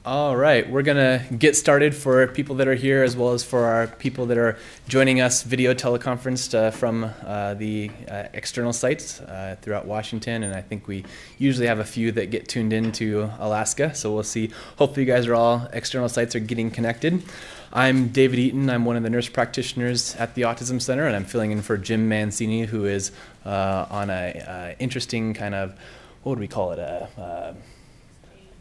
All right, we're gonna get started for people that are here as well as for our people that are joining us video teleconferenced from the external sites throughout Washington, and I think we usually have a few that get tuned into Alaska, so we'll see. Hopefully you guys are all, external sites are getting connected. I'm David Eaton. I'm one of the nurse practitioners at the Autism Center, and I'm filling in for Jim Mancini, who is on a interesting kind of, what would we call it,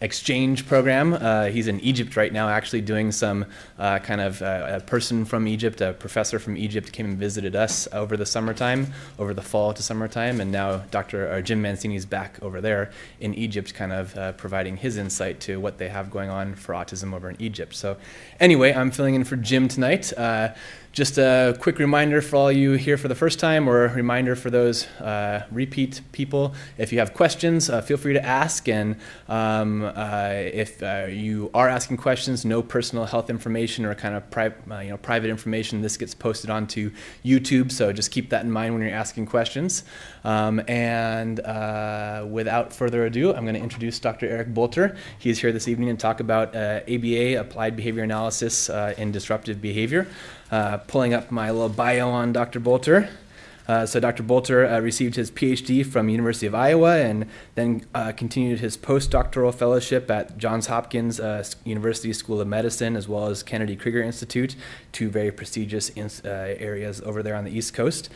exchange program. He's in Egypt right now, actually doing some a person from Egypt, a professor from Egypt, came and visited us over the summertime, over the fall to summertime, and now Jim Mancini is back over there in Egypt, providing his insight to what they have going on for autism over in Egypt. So anyway, I'm filling in for Jim tonight. Just a quick reminder for all you here for the first time, or a reminder for those repeat people, if you have questions, feel free to ask. And if you are asking questions, no personal health information or private information, this gets posted onto YouTube, so just keep that in mind when you're asking questions. Without further ado, I'm going to introduce Dr. Eric Boelter. He's here this evening to talk about ABA, Applied Behavior Analysis in Disruptive Behavior. Pulling up my little bio on Dr. Boelter. So Dr. Boelter received his Ph.D. from University of Iowa and then continued his postdoctoral fellowship at Johns Hopkins University School of Medicine, as well as Kennedy Krieger Institute, two very prestigious areas over there on the East Coast.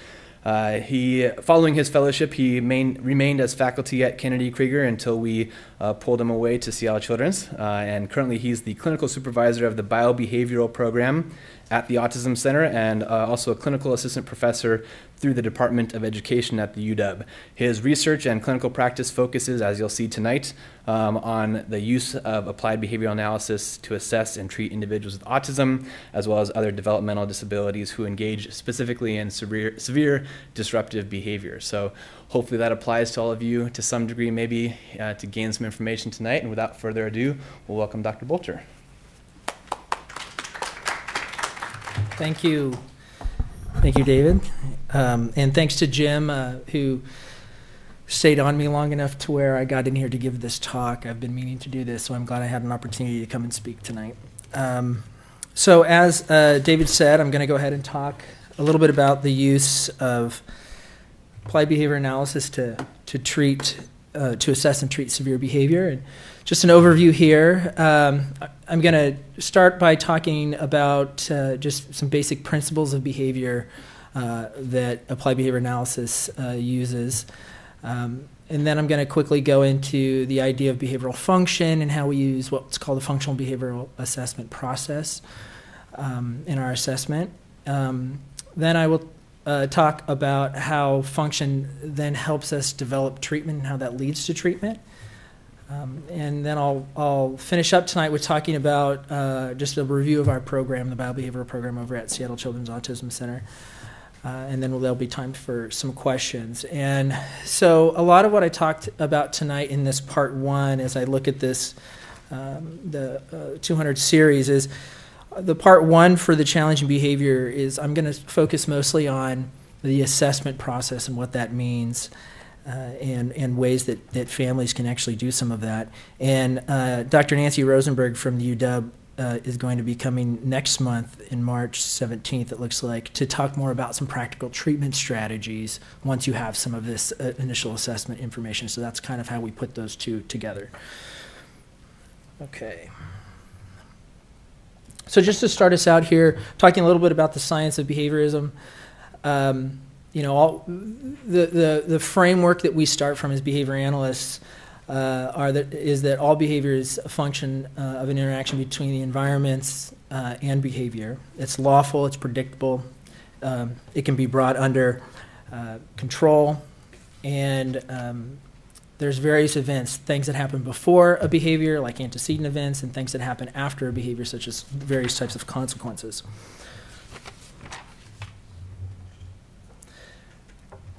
Following his fellowship, he remained as faculty at Kennedy Krieger until we pulled him away to Seattle Children's. And currently he's the Clinical Supervisor of the Biobehavioral Program at the Autism Center, and also a clinical assistant professor through the Department of Education at the UW. His research and clinical practice focuses, as you'll see tonight, on the use of applied behavioral analysis to assess and treat individuals with autism, as well as other developmental disabilities who engage specifically in severe disruptive behavior. So hopefully that applies to all of you to some degree, maybe to gain some information tonight. And without further ado, we'll welcome Dr. Boelter. Thank you. Thank you, David. And thanks to Jim, who stayed on me long enough to where I got in here to give this talk. I've been meaning to do this, so I'm glad I had an opportunity to come and speak tonight. So as David said, I'm going to go ahead and talk a little bit about the use of applied behavior analysis to assess and treat severe behavior. And just an overview here. I'm going to start by talking about just some basic principles of behavior that applied behavior analysis uses. And then I'm going to quickly go into the idea of behavioral function and how we use what's called the functional behavioral assessment process in our assessment. Then I will talk about how function then helps us develop treatment and how that leads to treatment. And then I'll finish up tonight with talking about just a review of our program, the Biobehavioral Program over at Seattle Children's Autism Center. And then there'll be time for some questions. And so a lot of what I talked about tonight in this part one, as I look at this, the 200 series, is the part one for the challenging behavior is I'm going to focus mostly on the assessment process and what that means. And ways that families can actually do some of that. And Dr. Nancy Rosenberg from the UW is going to be coming next month in March 17th, it looks like, to talk more about some practical treatment strategies once you have some of this initial assessment information. So that's kind of how we put those two together. Okay. So just to start us out here, talking a little bit about the science of behaviorism. The framework that we start from as behavior analysts is that all behavior is a function of an interaction between the environments and behavior. It's lawful, it's predictable, it can be brought under control, and there's various events, things that happen before a behavior, like antecedent events, and things that happen after a behavior, such as various types of consequences.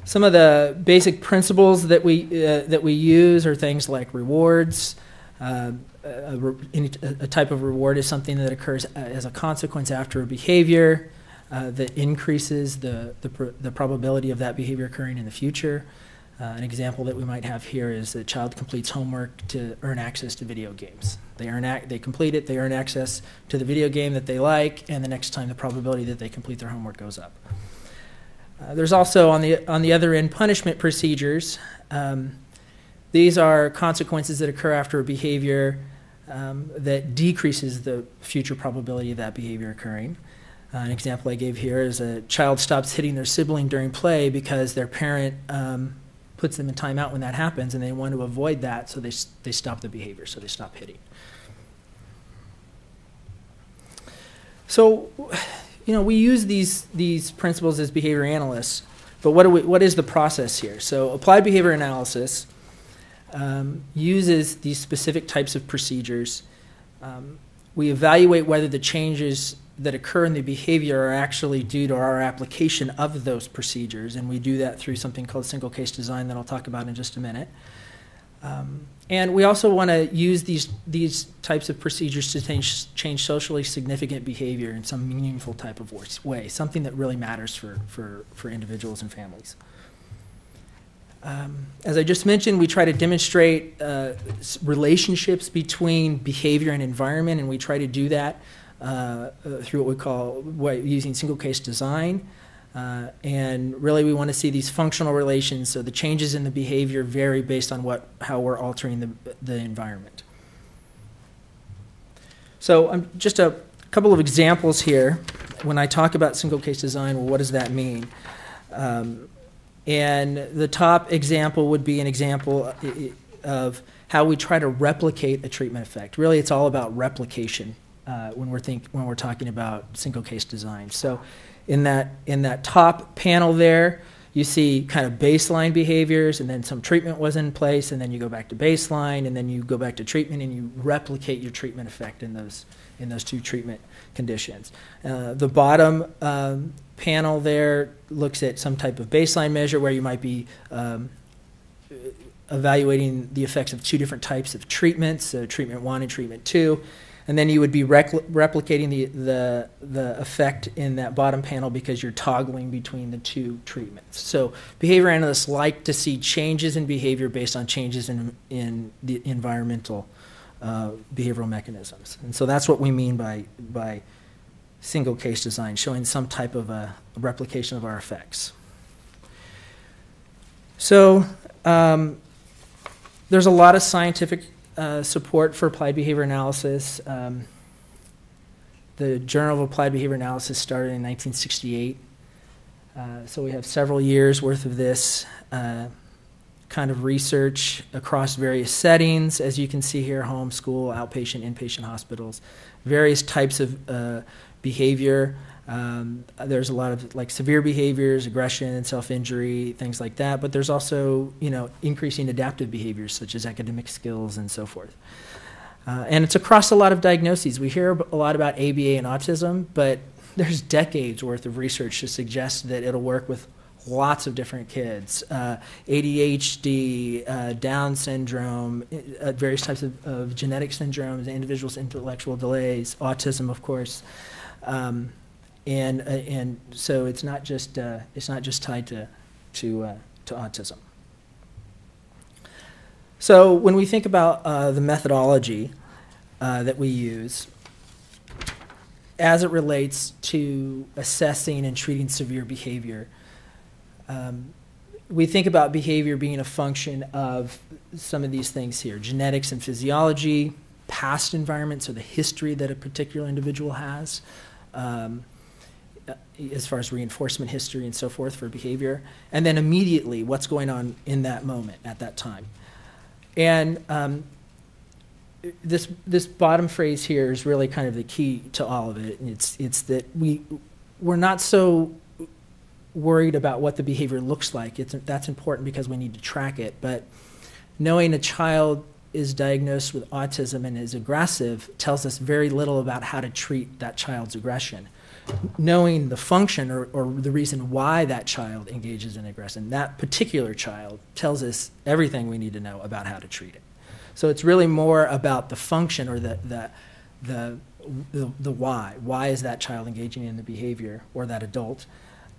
Some of the basic principles that we use are things like rewards. A type of reward is something that occurs as a consequence after a behavior that increases the probability of that behavior occurring in the future. An example that we might have here is the child completes homework to earn access to video games. They complete it, they earn access to the video game that they like, and the next time the probability that they complete their homework goes up. There's also, on the other end, punishment procedures. These are consequences that occur after a behavior that decreases the future probability of that behavior occurring. An example I gave here is a child stops hitting their sibling during play because their parent puts them in timeout when that happens, and they want to avoid that, so they stop the behavior, so they stop hitting. So, we use these principles as behavior analysts, but what is the process here? So applied behavior analysis uses these specific types of procedures. We evaluate whether the changes that occur in the behavior are actually due to our application of those procedures, and we do that through something called single case design that I'll talk about in just a minute. And we also want to use these types of procedures to change socially significant behavior in some meaningful type of way, something that really matters for individuals and families. As I just mentioned, we try to demonstrate relationships between behavior and environment, and we try to do that through what we call using single case design. And really we want to see these functional relations, so the changes in the behavior vary based on how we're altering the environment. So just a couple of examples here. When I talk about single case design, well, what does that mean? And the top example would be an example of how we try to replicate a treatment effect. Really, it's all about replication when we're talking about single case design. So in that top panel there, you see kind of baseline behaviors, and then some treatment was in place, and then you go back to baseline, and then you go back to treatment, and you replicate your treatment effect in those two treatment conditions. The bottom panel there looks at some type of baseline measure where you might be evaluating the effects of two different types of treatments, so treatment 1 and treatment 2. And then you would be replicating the effect in that bottom panel because you're toggling between the two treatments. So behavior analysts like to see changes in behavior based on changes in the environmental behavioral mechanisms. And so that's what we mean by single case design, showing some type of a replication of our effects. So there's a lot of scientific support for applied behavior analysis. The Journal of Applied Behavior Analysis started in 1968. So we have several years worth of this kind of research across various settings, as you can see here: home, school, outpatient, inpatient hospitals, various types of behavior. There's a lot of severe behaviors, aggression, self-injury, things like that, but there's also increasing adaptive behaviors such as academic skills and so forth. And it's across a lot of diagnoses. We hear a lot about ABA and autism, but there's decades worth of research to suggest that it'll work with lots of different kids. ADHD, Down syndrome, various types of genetic syndromes, individuals' intellectual delays, autism, of course. And so it's not just tied to autism. So when we think about the methodology that we use as it relates to assessing and treating severe behavior, we think about behavior being a function of some of these things here: genetics and physiology, past environment, so the history that a particular individual has, as far as reinforcement history and so forth for behavior, and then immediately what's going on in that moment at that time. And this bottom phrase here is really kind of the key to all of it, and it's that we're not so worried about what the behavior looks like. That's important because we need to track it, but knowing a child is diagnosed with autism and is aggressive tells us very little about how to treat that child's aggression. Knowing the function or the reason why that child engages in aggression, that particular child, tells us everything we need to know about how to treat it. So it's really more about the function or the why. Why is that child engaging in the behavior, or that adult?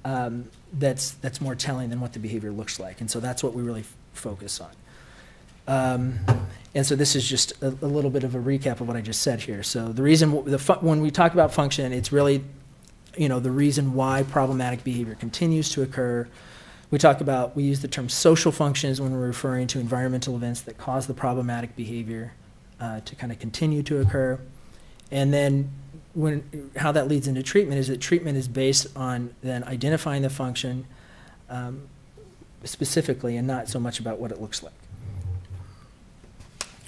that's more telling than what the behavior looks like. And so that's what we really focus on. And so this is just a little bit of a recap of what I just said here. So the reason, when we talk about function, it's really, the reason why problematic behavior continues to occur. We use the term social functions when we're referring to environmental events that cause the problematic behavior to kind of continue to occur. And then how that leads into treatment is that treatment is based on then identifying the function specifically and not so much about what it looks like.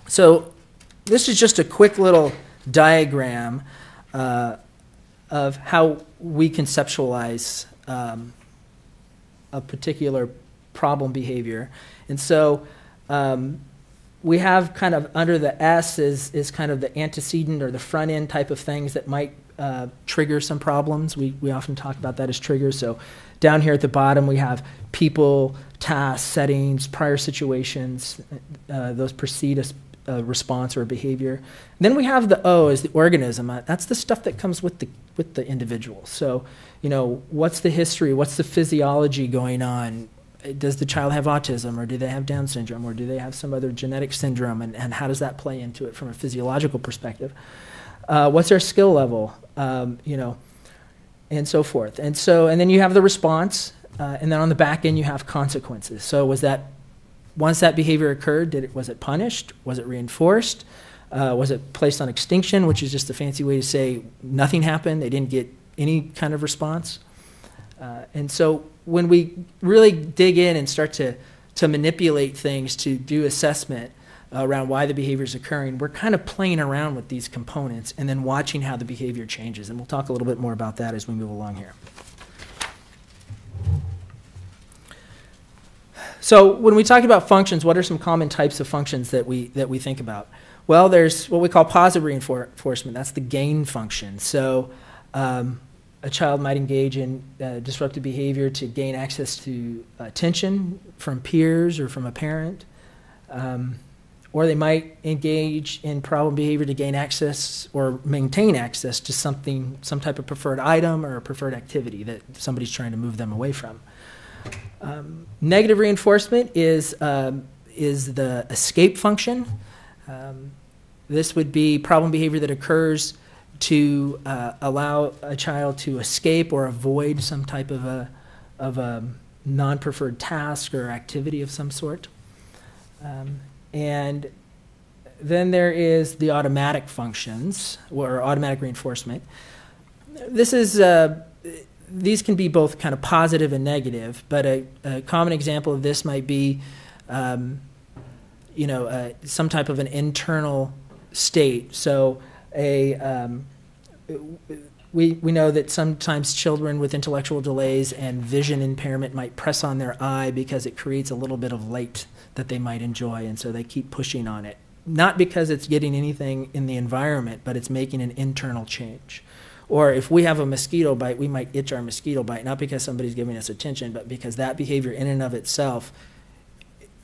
So this is just a quick little diagram of how we conceptualize a particular problem behavior. And so we have kind of under the S is kind of the antecedent or the front end type of things that might trigger some problems. We often talk about that as triggers. So down here at the bottom we have people, tasks, settings, prior situations. Those precede a response or a behavior. And then we have the O as the organism. That's the stuff that comes with the individual. So, what's the history? What's the physiology going on? Does the child have autism, or do they have Down syndrome, or do they have some other genetic syndrome, and how does that play into it from a physiological perspective? What's their skill level, and so forth. And then you have the response, and then on the back end you have consequences. So once that behavior occurred, was it punished? Was it reinforced? Was it placed on extinction, which is just a fancy way to say nothing happened, they didn't get any kind of response? And so when we really dig in and start to manipulate things to do assessment around why the behavior is occurring, we're kind of playing around with these components and then watching how the behavior changes. And we'll talk a little bit more about that as we move along here. So when we talk about functions, what are some common types of functions that we think about? Well, there's what we call positive reinforcement. That's the gain function. So a child might engage in disruptive behavior to gain access to attention from peers or from a parent. Or they might engage in problem behavior to gain access or maintain access to some type of preferred item or a preferred activity that somebody's trying to move them away from. Negative reinforcement is the escape function. This would be problem behavior that occurs to allow a child to escape or avoid some type of a non-preferred task or activity of some sort. And then there is the automatic functions or automatic reinforcement. These can be both kind of positive and negative, but a common example of this might be, some type of an internal state. So we know that sometimes children with intellectual delays and vision impairment might press on their eye because it creates a little bit of light that they might enjoy, and so they keep pushing on it. Not because it's getting anything in the environment, but it's making an internal change. Or if we have a mosquito bite, we might itch our mosquito bite, not because somebody's giving us attention, but because that behavior in and of itself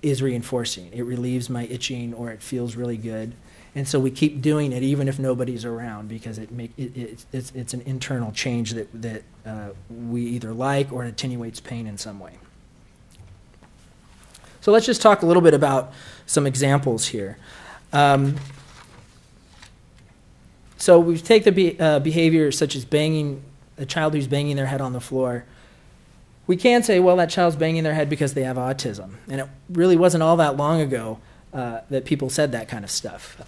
is reinforcing. It relieves my itching, or it feels really good. And so we keep doing it even if nobody's around, because it's an internal change that we either like, or it attenuates pain in some way. So let's just talk a little bit about some examples here. So we take the behavior such as a child who's banging their head on the floor. We can say, well, that child's banging their head because they have autism. And it really wasn't all that long ago that people said that kind of stuff.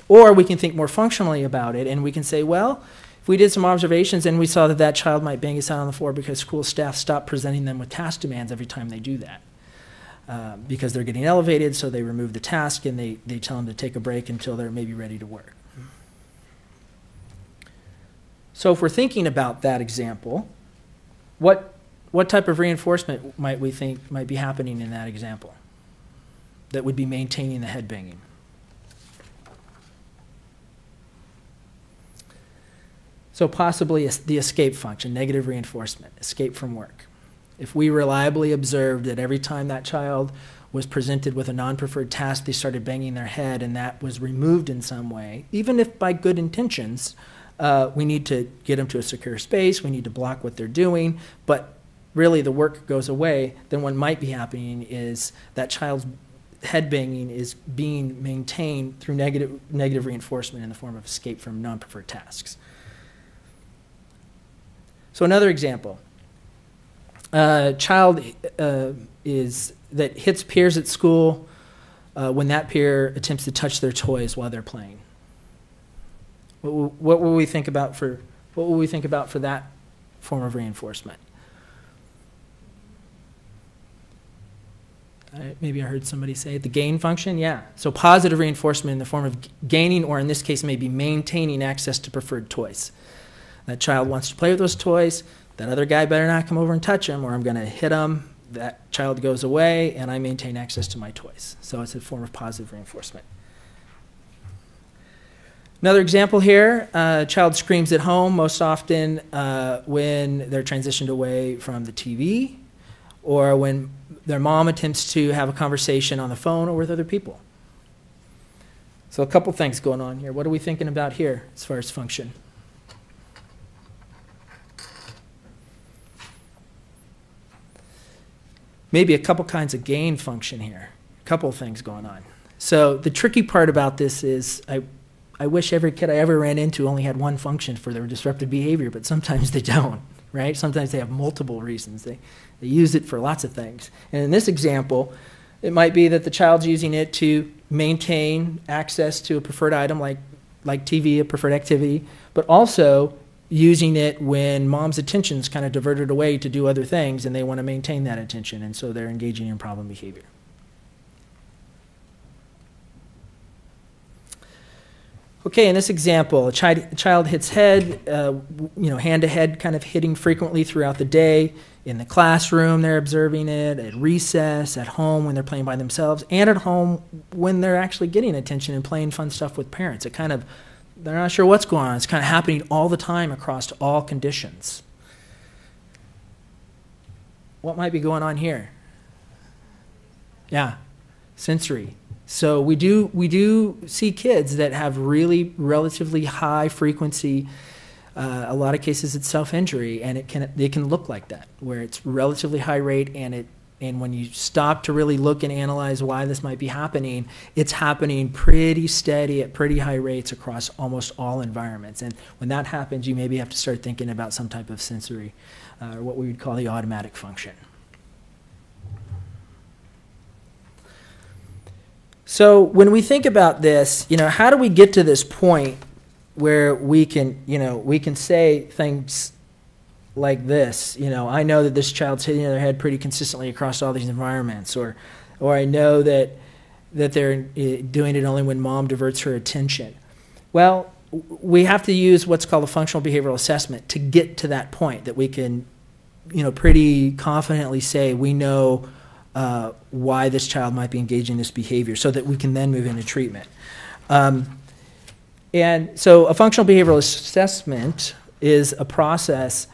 Or we can think more functionally about it, and we can say, well, if we did some observations and we saw that child might bang his head on the floor because school staff stopped presenting them with task demands every time they do that. Because they're getting elevated, so they remove the task and they tell them to take a break until they're maybe ready to work. So if we're thinking about that example, what type of reinforcement might we think might be happening in that example that would be maintaining the head banging? So possibly the escape function, negative reinforcement, escape from work. If we reliably observed that every time that child was presented with a non-preferred task, they started banging their head, and that was removed in some way, even if by good intentions, we need to get them to a secure space, we need to block what they're doing, but really the work goes away, then what might be happening is that child's head banging is being maintained through negative reinforcement in the form of escape from non-preferred tasks. So another example, a child that hits peers at school when that peer attempts to touch their toys while they're playing. What will we think about for that form of reinforcement? Maybe I heard somebody say the gain function. Yeah. So positive reinforcement in the form of gaining, or in this case, maybe maintaining access to preferred toys. That child wants to play with those toys. That other guy better not come over and touch him, or I'm going to hit him. That child goes away, and I maintain access to my toys. So it's a form of positive reinforcement. Another example here, a child screams at home most often when they're transitioned away from the TV, or when their mom attempts to have a conversation on the phone or with other people. So a couple things going on here. What are we thinking about here as far as function? Maybe a couple kinds of gain function here. A couple of things going on. So the tricky part about this is I wish every kid I ever ran into only had one function for their disruptive behavior, but sometimes they don't, right? Sometimes they have multiple reasons. They use it for lots of things. And in this example, it might be that the child's using it to maintain access to a preferred item like TV, a preferred activity, but also using it when mom's attention is kind of diverted away to do other things and they want to maintain that attention, and so they're engaging in problem behavior. Okay, in this example, a child hits head, hand to head, kind of hitting frequently throughout the day. In the classroom, they're observing it, at recess, at home when they're playing by themselves, and at home when they're actually getting attention and playing fun stuff with parents. They're not sure what's going on. It's kind of happening all the time across all conditions. What might be going on here? Yeah, sensory. So we do see kids that have really relatively high frequency. A lot of cases it's self-injury, and it can look like that, where it's relatively high rate, and when you stop to really look and analyze why this might be happening, it's happening pretty steady at pretty high rates across almost all environments. And when that happens, you maybe have to start thinking about some type of sensory, or what we would call the automatic function. So when we think about this, how do we get to this point where we can say things like this? I know that this child's hitting their head pretty consistently across all these environments, or I know that they're doing it only when mom diverts her attention. Well, we have to use what's called a functional behavioral assessment to get to that point that we can, pretty confidently say we know why this child might be engaging in this behavior, so that we can then move into treatment. And so a functional behavioral assessment is a process,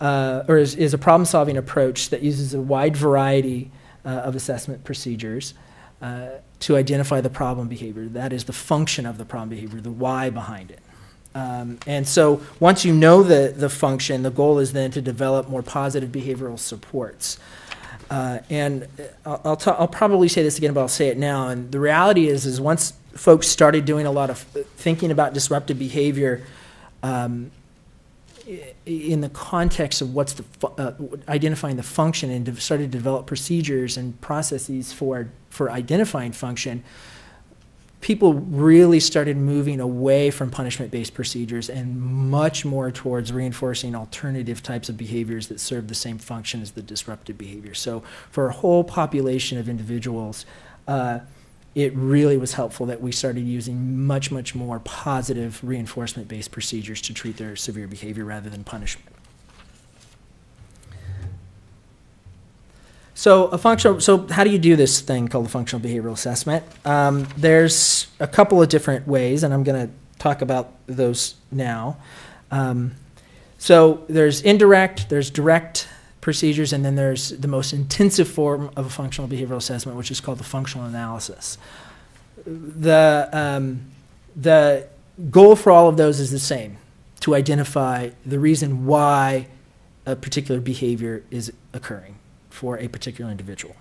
or is a problem-solving approach that uses a wide variety of assessment procedures to identify the problem behavior. That is the function of the problem behavior, the why behind it. And so once you know the function, the goal is then to develop more positive behavioral supports. And I'll probably say this again, but I'll say it now. And the reality is once folks started doing a lot of thinking about disruptive behavior in the context of what's identifying the function, and started to develop procedures and processes for identifying function, people really started moving away from punishment-based procedures and much more towards reinforcing alternative types of behaviors that serve the same function as the disruptive behavior. So for a whole population of individuals, it really was helpful that we started using much, much more positive reinforcement-based procedures to treat their severe behavior rather than punishment. So how do you do this thing called a functional behavioral assessment? There's a couple of different ways, and I'm going to talk about those now. So there's indirect, there's direct procedures, and then there's the most intensive form of a functional behavioral assessment, which is called the functional analysis. The goal for all of those is the same: to identify the reason why a particular behavior is occurring for a particular individual.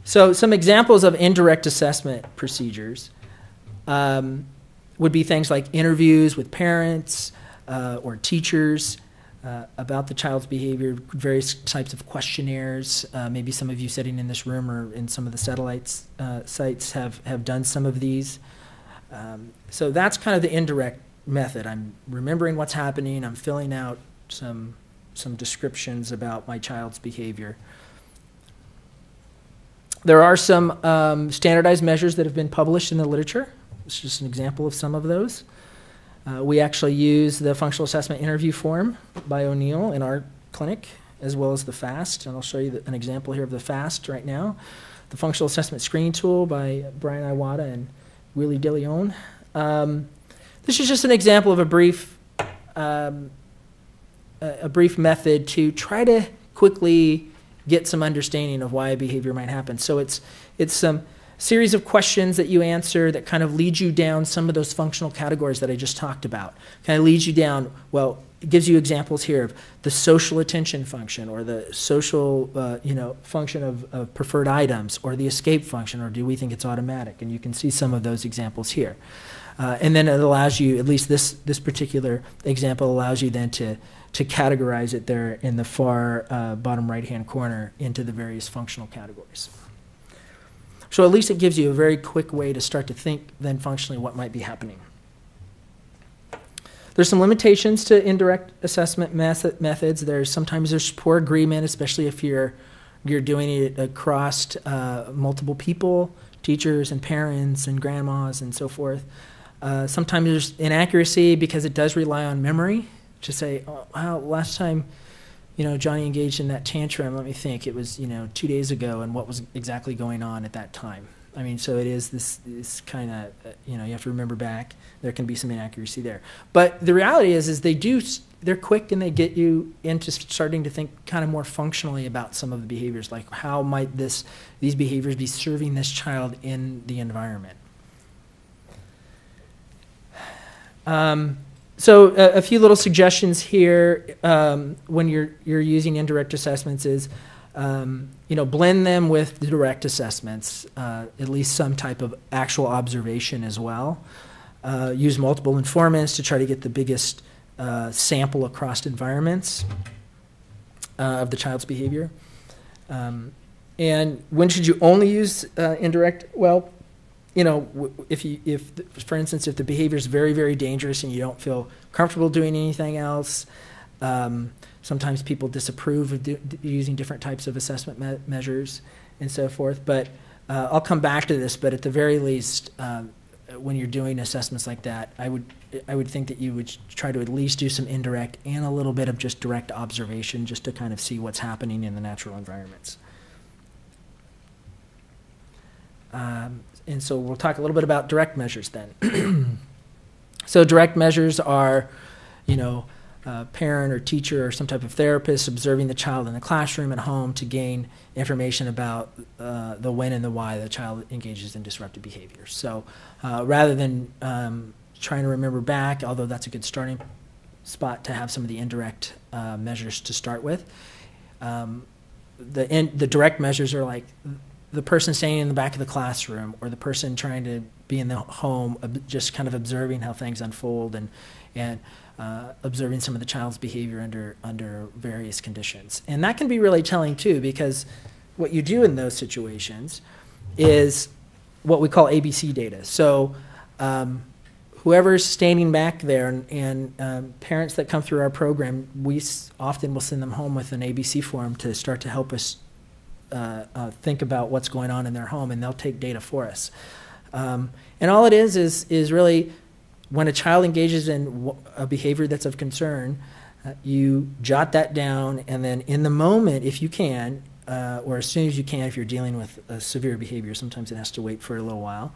So some examples of indirect assessment procedures would be things like interviews with parents or teachers about the child's behavior, various types of questionnaires. Maybe some of you sitting in this room or in some of the satellites sites have done some of these. So that's kind of the indirect method. I'm remembering what's happening. I'm filling out some descriptions about my child's behavior. There are some standardized measures that have been published in the literature. It's just an example of some of those. We actually use the functional assessment interview form by O'Neill in our clinic, as well as the FAST, and I'll show you an example here of the FAST right now. The functional assessment screening tool by Brian Iwata and Willie DeLeon. This is just an example of a brief method to try to quickly get some understanding of why a behavior might happen. So it's some series of questions that you answer that kind of lead you down some of those functional categories that I just talked about. Kind of leads you down, well, it gives you examples here of the social attention function or the social function of preferred items or the escape function, or do we think it's automatic? And you can see some of those examples here. And then it allows you, at least this particular example allows you then to categorize it there in the far bottom right-hand corner into the various functional categories. So at least it gives you a very quick way to start to think then functionally what might be happening. There's some limitations to indirect assessment methods. Sometimes there's poor agreement, especially if you're doing it across multiple people, teachers and parents and grandmas and so forth. Sometimes there's inaccuracy because it does rely on memory. To say, oh, wow, last time, Johnny engaged in that tantrum, let me think, it was, 2 days ago, and what was exactly going on at that time. I mean, so it is this kind of, you have to remember back. There can be some inaccuracy there. But the reality is they're quick and they get you into starting to think kind of more functionally about some of the behaviors, like how might these behaviors be serving this child in the environment. So a few little suggestions here when you're using indirect assessments is, blend them with the direct assessments, at least some type of actual observation as well. Use multiple informants to try to get the biggest sample across environments of the child's behavior. And when should you only use indirect? Well, if for instance, if the behavior is very, very dangerous and you don't feel comfortable doing anything else, sometimes people disapprove of using different types of assessment measures and so forth. But I'll come back to this. But at the very least, when you're doing assessments like that, I would think that you would try to at least do some indirect and a little bit of just direct observation, just to kind of see what's happening in the natural environments. And so we'll talk a little bit about direct measures then. So direct measures are, a parent or teacher or some type of therapist observing the child in the classroom at home to gain information about the when and the why the child engages in disruptive behavior. So rather than trying to remember back, although that's a good starting spot to have some of the indirect measures to start with, the direct measures are like the person standing in the back of the classroom or the person trying to be in the home, just kind of observing how things unfold and observing some of the child's behavior under various conditions. And that can be really telling too, because what you do in those situations is what we call ABC data. So whoever's standing back there and parents that come through our program, we often will send them home with an ABC form to start to help us think about what's going on in their home, and they'll take data for us. And all it is really when a child engages in a behavior that's of concern, you jot that down, and then in the moment, if you can, or as soon as you can, if you're dealing with a severe behavior, sometimes it has to wait for a little while,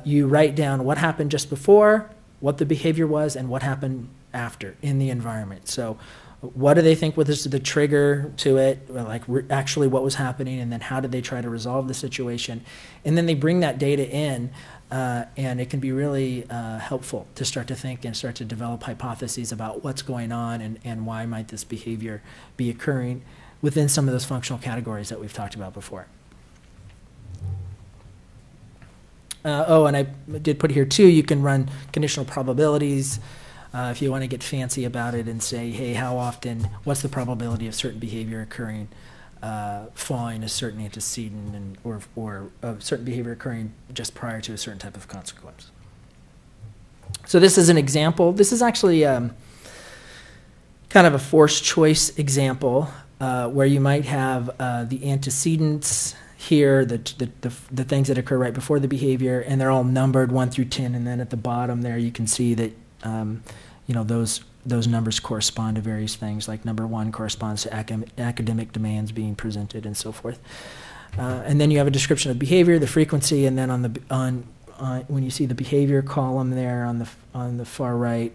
you write down what happened just before, what the behavior was, and what happened after in the environment. So what do they think was the trigger to it, like actually what was happening, and then how did they try to resolve the situation? And then they bring that data in and it can be really helpful to start to think and start to develop hypotheses about what's going on and why might this behavior be occurring within some of those functional categories that we've talked about before. Oh, and I did put here too, you can run conditional probabilities if you want to get fancy about it and say, hey, how often, what's the probability of certain behavior occurring following a certain antecedent or a certain behavior occurring just prior to a certain type of consequence. So this is an example. This is actually kind of a forced choice example where you might have the antecedents here, the things that occur right before the behavior, and they're all numbered 1 through 10, and then at the bottom there you can see that you know, those numbers correspond to various things, like number 1 corresponds to academic demands being presented and so forth. And then you have a description of behavior, the frequency, and then when you see the behavior column there on the far right,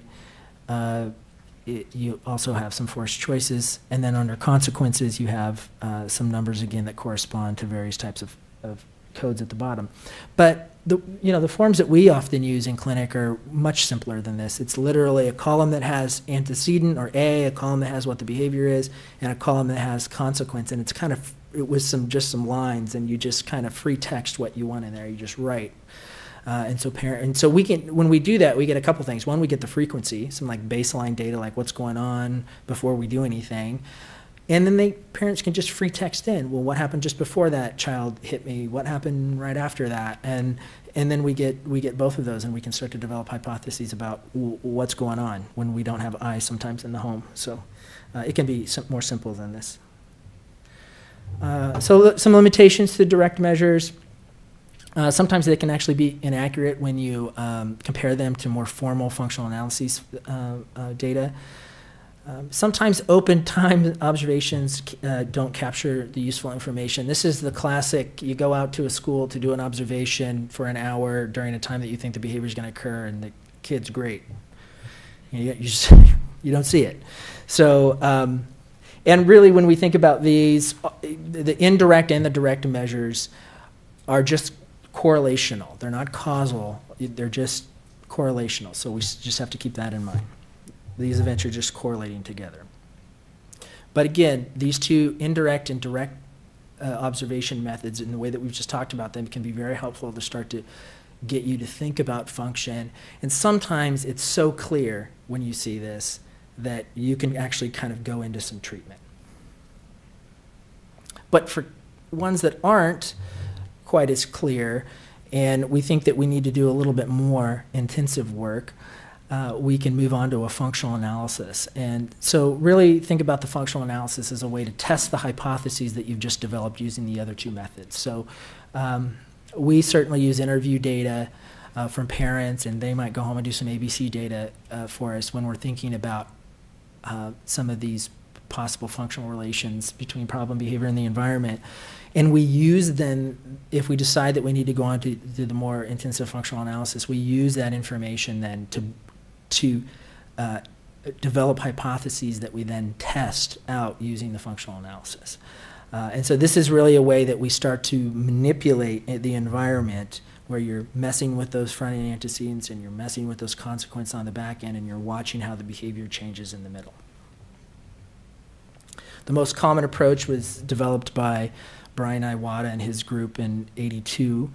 you also have some forced choices, and then under consequences you have some numbers again that correspond to various types of codes at the bottom. But the forms that we often use in clinic are much simpler than this. It's literally a column that has antecedent or a column that has what the behavior is, and a column that has consequence, and it's kind of with just some lines, and you just kind of free text what you want in there. You just write. And so we can, when we do that, we get a couple things. One, we get the frequency, some like baseline data, like what's going on before we do anything. And then parents can just free text in, well, what happened just before that child hit me? What happened right after that? And then we get both of those, and we can start to develop hypotheses about what's going on when we don't have eyes sometimes in the home. So it can be more simple than this. So some limitations to direct measures. Sometimes they can actually be inaccurate when you compare them to more formal functional analyses data. Sometimes open time observations don't capture the useful information. This is the classic, you go out to a school to do an observation for an hour during a time that you think the behavior is going to occur, and the kid's great. You don't see it. So, and really when we think about these, the indirect and the direct measures are just correlational. They're not causal, they're just correlational. So we just have to keep that in mind. These events are just correlating together. But again, these two indirect and direct observation methods, in the way that we've just talked about them, can be very helpful to start to get you to think about function. And sometimes it's so clear when you see this that you can actually kind of go into some treatment. But for ones that aren't quite as clear, and we think that we need to do a little bit more intensive work, we can move on to a functional analysis. And so really think about the functional analysis as a way to test the hypotheses that you've just developed using the other two methods. So we certainly use interview data from parents, and they might go home and do some ABC data for us when we're thinking about some of these possible functional relations between problem behavior and the environment. And we use then, if we decide that we need to go on to the more intensive functional analysis, we use that information then to develop hypotheses that we then test out using the functional analysis. And so this is really a way that we start to manipulate the environment, where you're messing with those front-end antecedents and you're messing with those consequences on the back end, and you're watching how the behavior changes in the middle. The most common approach was developed by Brian Iwata and his group in '82,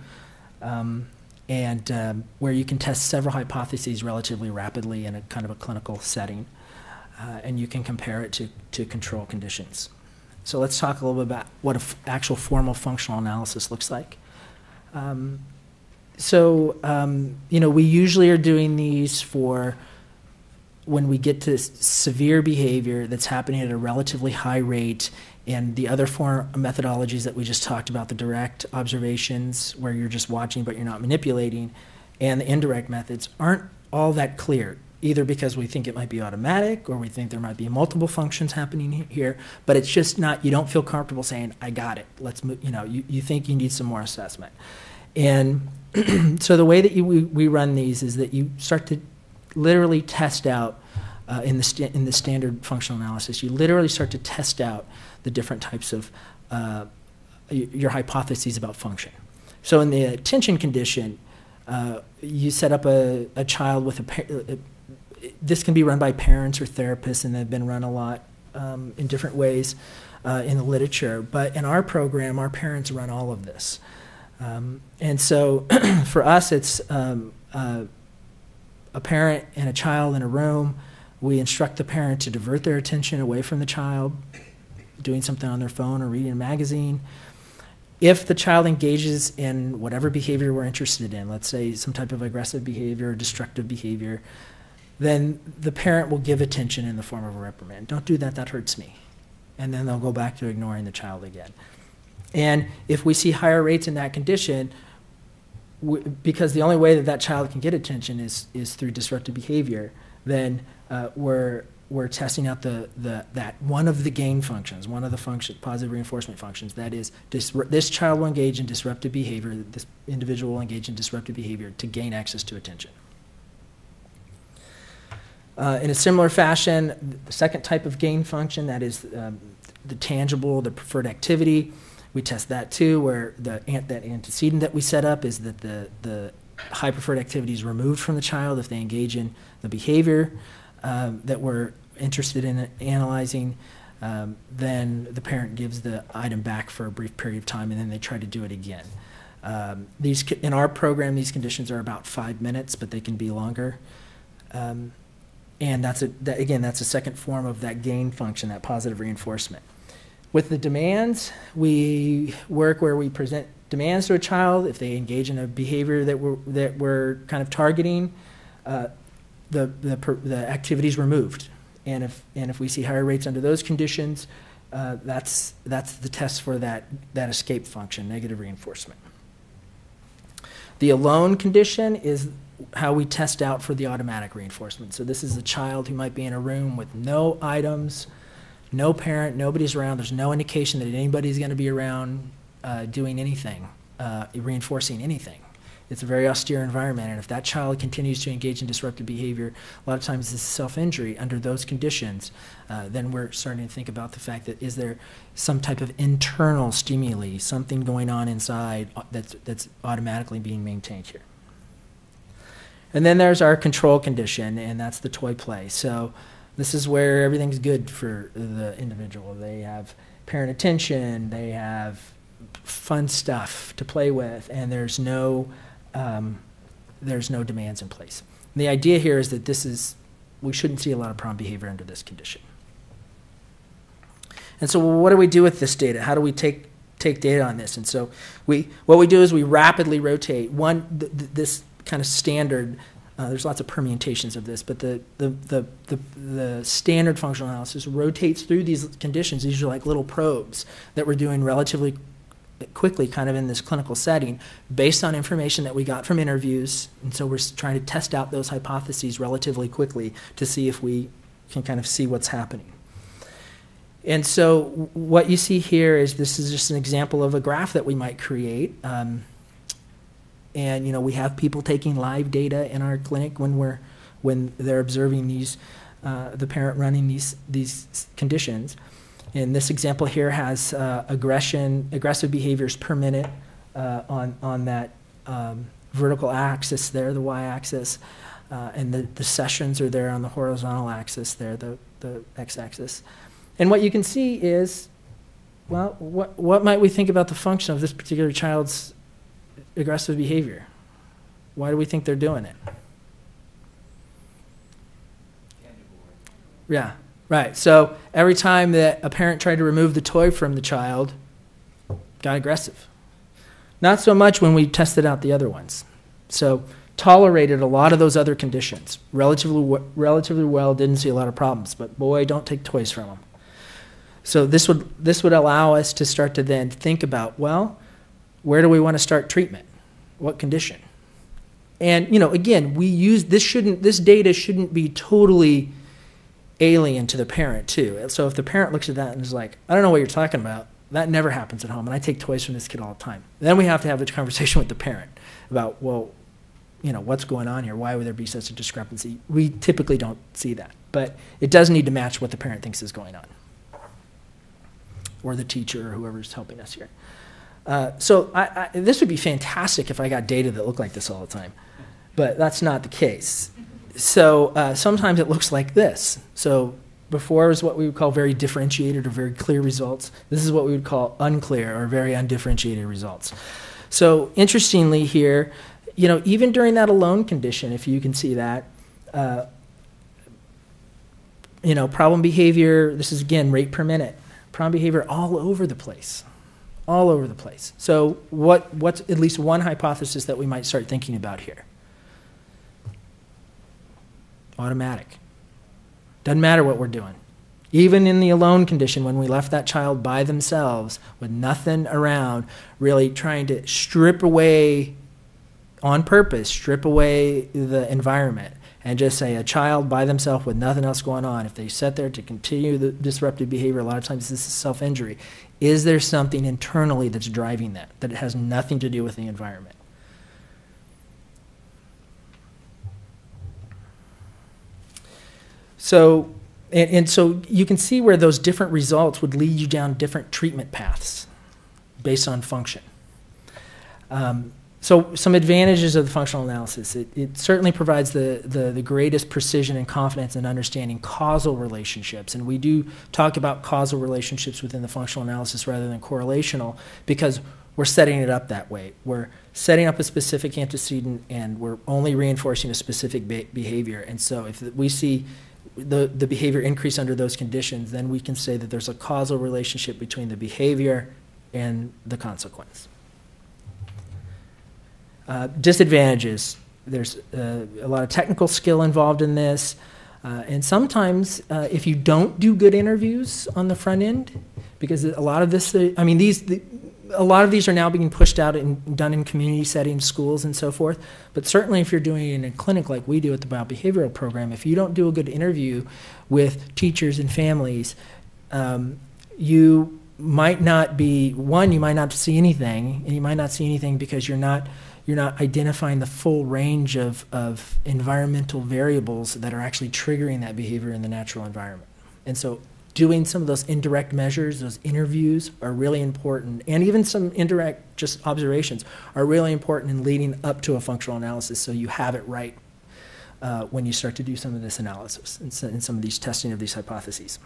where you can test several hypotheses relatively rapidly in a kind of a clinical setting, and you can compare it to control conditions. So let's talk a little bit about what an actual formal functional analysis looks like. We usually are doing these for when we get to severe behavior that's happening at a relatively high rate, and the other four methodologies that we just talked about, the direct observations where you're just watching but you're not manipulating, and the indirect methods, aren't all that clear, either because we think it might be automatic or we think there might be multiple functions happening here, but it's just not, you don't feel comfortable saying, I got it, let's move, you think you need some more assessment. And so the way that we run these is that you start to literally test out in the standard functional analysis, you literally start to test out the different types of your hypotheses about function. So in the attention condition, You set up a child with this can be run by parents or therapists, and they've been run a lot in different ways in the literature. But in our program, our parents run all of this. And so for us, it's a parent and a child in a room. We instruct the parent to divert their attention away from the child, doing something on their phone or reading a magazine. If the child engages in whatever behavior we're interested in, let's say some type of aggressive behavior or destructive behavior, then the parent will give attention in the form of a reprimand. Don't do that, that hurts me. And then they'll go back to ignoring the child again. And if we see higher rates in that condition, because the only way that that child can get attention is through disruptive behavior, then we're testing out that one of the gain functions, one of the positive reinforcement functions, that is this child will engage in disruptive behavior, this individual will engage in disruptive behavior to gain access to attention. In a similar fashion, the second type of gain function, that is the tangible, the preferred activity, we test that too, where that antecedent that we set up is that the high preferred activity is removed from the child if they engage in the behavior that we're interested in analyzing. Then the parent gives the item back for a brief period of time, and then they try to do it again. In our program, these conditions are about 5 minutes, but they can be longer. And again, that's a second form of that gain function, that positive reinforcement. With the demands, we work where we present demands to a child. If they engage in a behavior that we're kind of targeting, the activity is removed. And if we see higher rates under those conditions, that's the test for that escape function, negative reinforcement. The alone condition is how we test out for the automatic reinforcement. So this is a child who might be in a room with no items, no parent, nobody's around. There's no indication that anybody's going to be around doing anything, reinforcing anything. It's a very austere environment, and if that child continues to engage in disruptive behavior, a lot of times this is self-injury under those conditions, then we're starting to think about the fact that is there some type of internal stimuli, something going on inside that's automatically being maintained here. And then there's our control condition, and that's the toy play. So this is where everything's good for the individual. They have parent attention, they have fun stuff to play with, and there's no demands in place. And the idea here is that we shouldn't see a lot of problem behavior under this condition. And so what do we do with this data? How do we take data on this? And so what we do is we rapidly rotate this kind of standard. There's lots of permutations of this, but the standard functional analysis rotates through these conditions. These are like little probes that we're doing relatively quickly, kind of in this clinical setting, based on information that we got from interviews. And so we're trying to test out those hypotheses relatively quickly to see if we can kind of see what's happening. And so what you see here is this is just an example of a graph that we might create. And we have people taking live data in our clinic when they're observing the parent running these conditions. And this example here has aggressive behaviors per minute on that vertical axis there, the y-axis, and the sessions are there on the horizontal axis there, the x-axis. And what you can see is, well, what might we think about the function of this particular child's aggressive behavior? Why do we think they're doing it? Yeah, right. So every time that a parent tried to remove the toy from the child, got aggressive. Not so much when we tested out the other ones. So tolerated a lot of those other conditions. Relatively well, didn't see a lot of problems. But boy, don't take toys from them. So this would allow us to start to then think about, well, where do we want to start treatment? What condition? And again, this data shouldn't be totally alien to the parent too. So if the parent looks at that and is like, I don't know what you're talking about, that never happens at home, and I take toys from this kid all the time. Then we have to have a conversation with the parent about, well, what's going on here? Why would there be such a discrepancy? We typically don't see that, but it does need to match what the parent thinks is going on, or the teacher, or whoever's helping us here. So this would be fantastic if I got data that looked like this all the time, but that's not the case. So sometimes it looks like this. So before was what we would call very differentiated or very clear results. This is what we would call unclear or very undifferentiated results. So interestingly here, even during that alone condition, if you can see that, problem behavior, this is again rate per minute, problem behavior all over the place. All over the place. So what's at least one hypothesis that we might start thinking about here? Automatic. Doesn't matter what we're doing. Even in the alone condition, when we left that child by themselves with nothing around, really trying to strip away, on purpose, strip away the environment and just say a child by themselves with nothing else going on, if they sit there to continue the disruptive behavior, a lot of times this is self-injury. Is there something internally that's driving that it has nothing to do with the environment? So, and so you can see where those different results would lead you down different treatment paths based on function. So some advantages of the functional analysis. It certainly provides the greatest precision and confidence in understanding causal relationships. And we do talk about causal relationships within the functional analysis rather than correlational because we're setting it up that way. We're setting up a specific antecedent and we're only reinforcing a specific behavior. And so if we see the behavior increase under those conditions, then we can say that there's a causal relationship between the behavior and the consequence. Disadvantages. There's a lot of technical skill involved in this. And sometimes if you don't do good interviews on the front end, because a lot of this, a lot of these are now being pushed out and done in community settings, schools, and so forth. But certainly if you're doing it in a clinic like we do at the Biobehavioral Program, if you don't do a good interview with teachers and families, you might not be, you might not see anything, and you might not see anything because you're not identifying the full range of environmental variables that are actually triggering that behavior in the natural environment. And so doing some of those indirect measures, those interviews are really important, and even some indirect just observations are really important in leading up to a functional analysis so you have it right when you start to do some of this analysis and some of these testing of these hypotheses.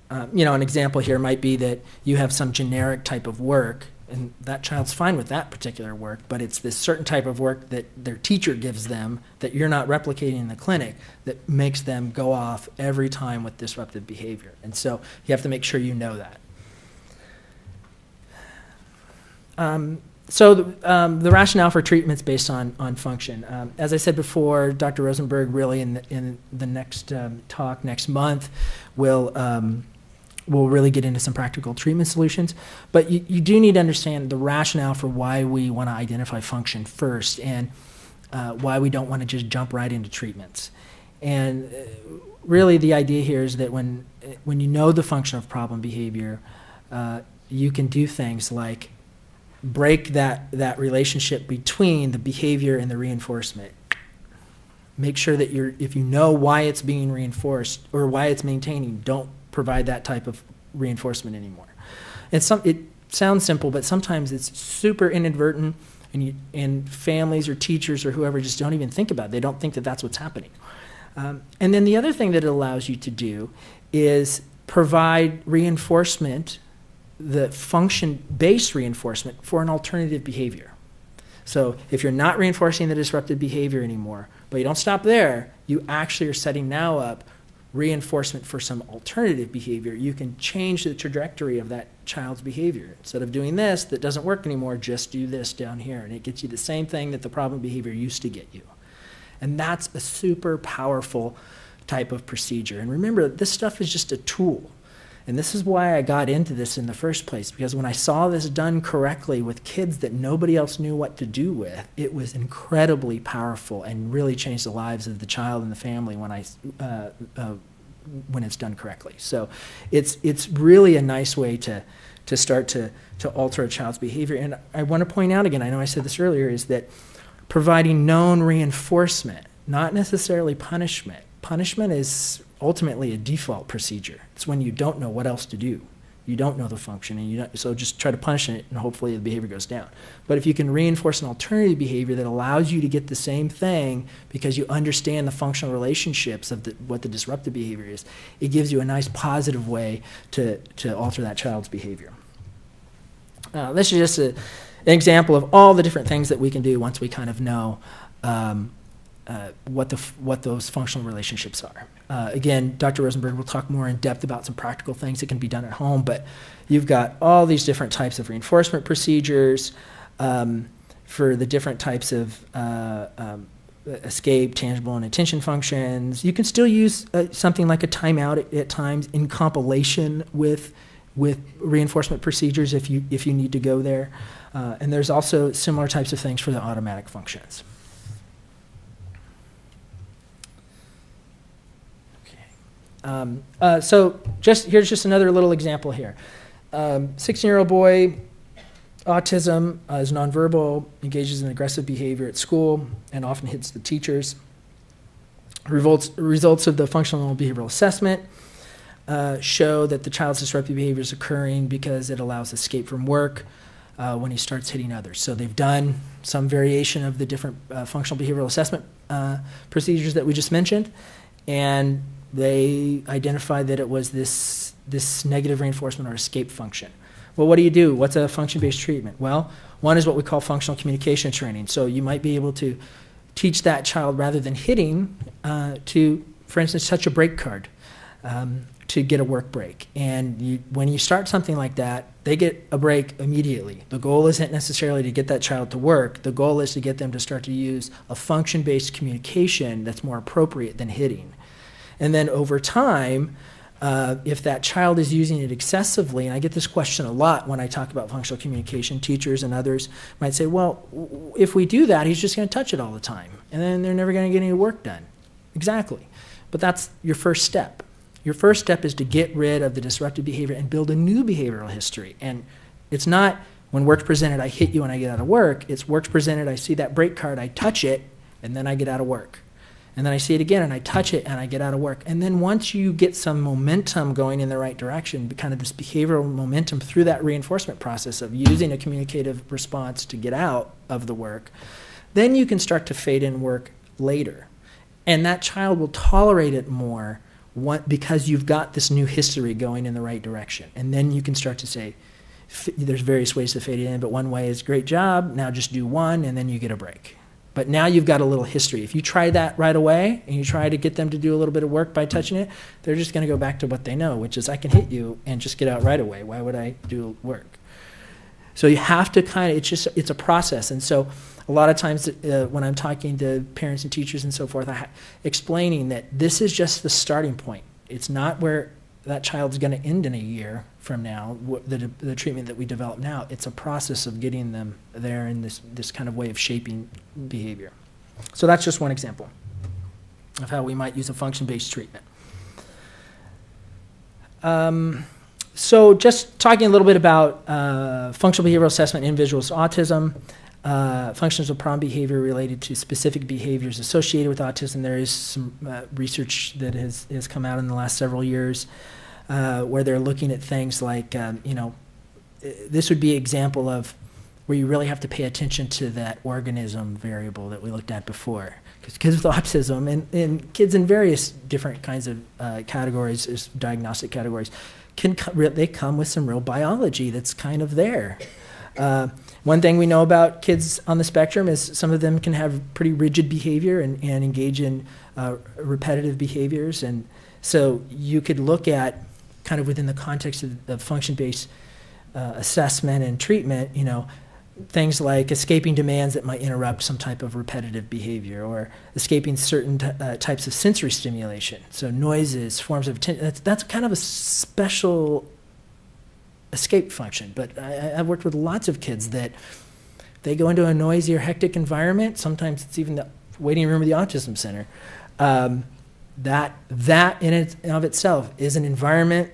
An example here might be that you have some generic type of work and that child's fine with that particular work, but it's this certain type of work that their teacher gives them that you're not replicating in the clinic that makes them go off every time with disruptive behavior. And so you have to make sure you know that. The rationale for treatments based on function. As I said before, Dr. Rosenberg really in the next talk next month we'll really get into some practical treatment solutions. But you do need to understand the rationale for why we want to identify function first and why we don't want to just jump right into treatments. And really the idea here is that when you know the function of problem behavior, you can do things like break that relationship between the behavior and the reinforcement. Make sure that if you know why it's being reinforced or why it's maintaining, don't provide that type of reinforcement anymore. It sounds simple, but sometimes it's super inadvertent, and families or teachers or whoever just don't even think about it. They don't think that that's what's happening. And then the other thing that it allows you to do is provide reinforcement, the function-based reinforcement for an alternative behavior. So if you're not reinforcing the disruptive behavior anymore, but you don't stop there, you actually are setting now up reinforcement for some alternative behavior. You can change the trajectory of that child's behavior. Instead of doing this that doesn't work anymore, just do this down here, and it gets you the same thing that the problem behavior used to get you. And that's a super powerful type of procedure. And remember, this stuff is just a tool. And this is why I got into this in the first place, because when I saw this done correctly with kids that nobody else knew what to do with, it was incredibly powerful and really changed the lives of the child and the family when it's done correctly. So it's really a nice way to start to alter a child's behavior. And I want to point out again, I know I said this earlier, is that providing known reinforcement, not necessarily punishment. Punishment is ultimately a default procedure. It's when you don't know what else to do. You don't know the function, and so just try to punish it, and hopefully the behavior goes down. But if you can reinforce an alternative behavior that allows you to get the same thing because you understand the functional relationships of what the disruptive behavior is, it gives you a nice positive way to alter that child's behavior. This is just an example of all the different things that we can do once we kind of know what those functional relationships are. Again, Dr. Rosenberg will talk more in depth about some practical things that can be done at home, but you've got all these different types of reinforcement procedures for the different types of escape, tangible, and attention functions. You can still use something like a timeout at times in compilation with reinforcement procedures if you need to go there. And there's also similar types of things for the automatic functions. So here's just another little example here. 16-year-old boy, autism, is nonverbal, engages in aggressive behavior at school, and often hits the teachers. Results of the functional behavioral assessment show that the child's disruptive behavior is occurring because it allows escape from work when he starts hitting others. So they've done some variation of the different functional behavioral assessment procedures that we just mentioned, and they identified that it was this negative reinforcement or escape function. Well, what do you do? What's a function-based treatment? Well, one is what we call functional communication training. So you might be able to teach that child, rather than hitting, to, for instance, touch a break card to get a work break. And when you start something like that, they get a break immediately. The goal isn't necessarily to get that child to work. The goal is to get them to start to use a function-based communication that's more appropriate than hitting. And then over time, if that child is using it excessively, and I get this question a lot when I talk about functional communication, teachers and others might say, well, if we do that, he's just going to touch it all the time, and then they're never going to get any work done. Exactly. But that's your first step. Your first step is to get rid of the disruptive behavior and build a new behavioral history. And it's not when work's presented, I hit you and I get out of work. It's work's presented, I see that break card, I touch it, and then I get out of work. And then I see it again, and I touch it, and I get out of work. And then once you get some momentum going in the right direction, kind of this behavioral momentum through that reinforcement process of using a communicative response to get out of the work, then you can start to fade in work later. And that child will tolerate it more because you've got this new history going in the right direction. And then you can start to say, there's various ways to fade it in, but one way is great job, now just do one, and then you get a break. But now you've got a little history. If you try that right away and you try to get them to do a little bit of work by touching it, they're just going to go back to what they know, which is I can hit you and just get out right away. Why would I do work? So you have to it's a process. And so a lot of times when I'm talking to parents and teachers and so forth, explaining that this is just the starting point. It's not where that child's going to end in a year from now, the treatment that we develop now. It's a process of getting them there in this kind of way of shaping behavior. So that's just one example of how we might use a function-based treatment. So just talking a little bit about functional behavioral assessment in individuals with autism, functions of problem behavior related to specific behaviors associated with autism. There is some research that has come out in the last several years where they're looking at things like, this would be an example of where you really have to pay attention to that organism variable that we looked at before. Because kids with autism and kids in various different kinds of categories, diagnostic categories, they come with some real biology that's kind of there. One thing we know about kids on the spectrum is some of them can have pretty rigid behavior and engage in repetitive behaviors. And so you could look at, kind of within the context of function-based assessment and treatment, things like escaping demands that might interrupt some type of repetitive behavior, or escaping certain types of sensory stimulation. So noises, forms of attention, that's kind of a special escape function. But I've worked with lots of kids that they go into a noisy or hectic environment. Sometimes it's even the waiting room of the autism center. That in and of itself is an environment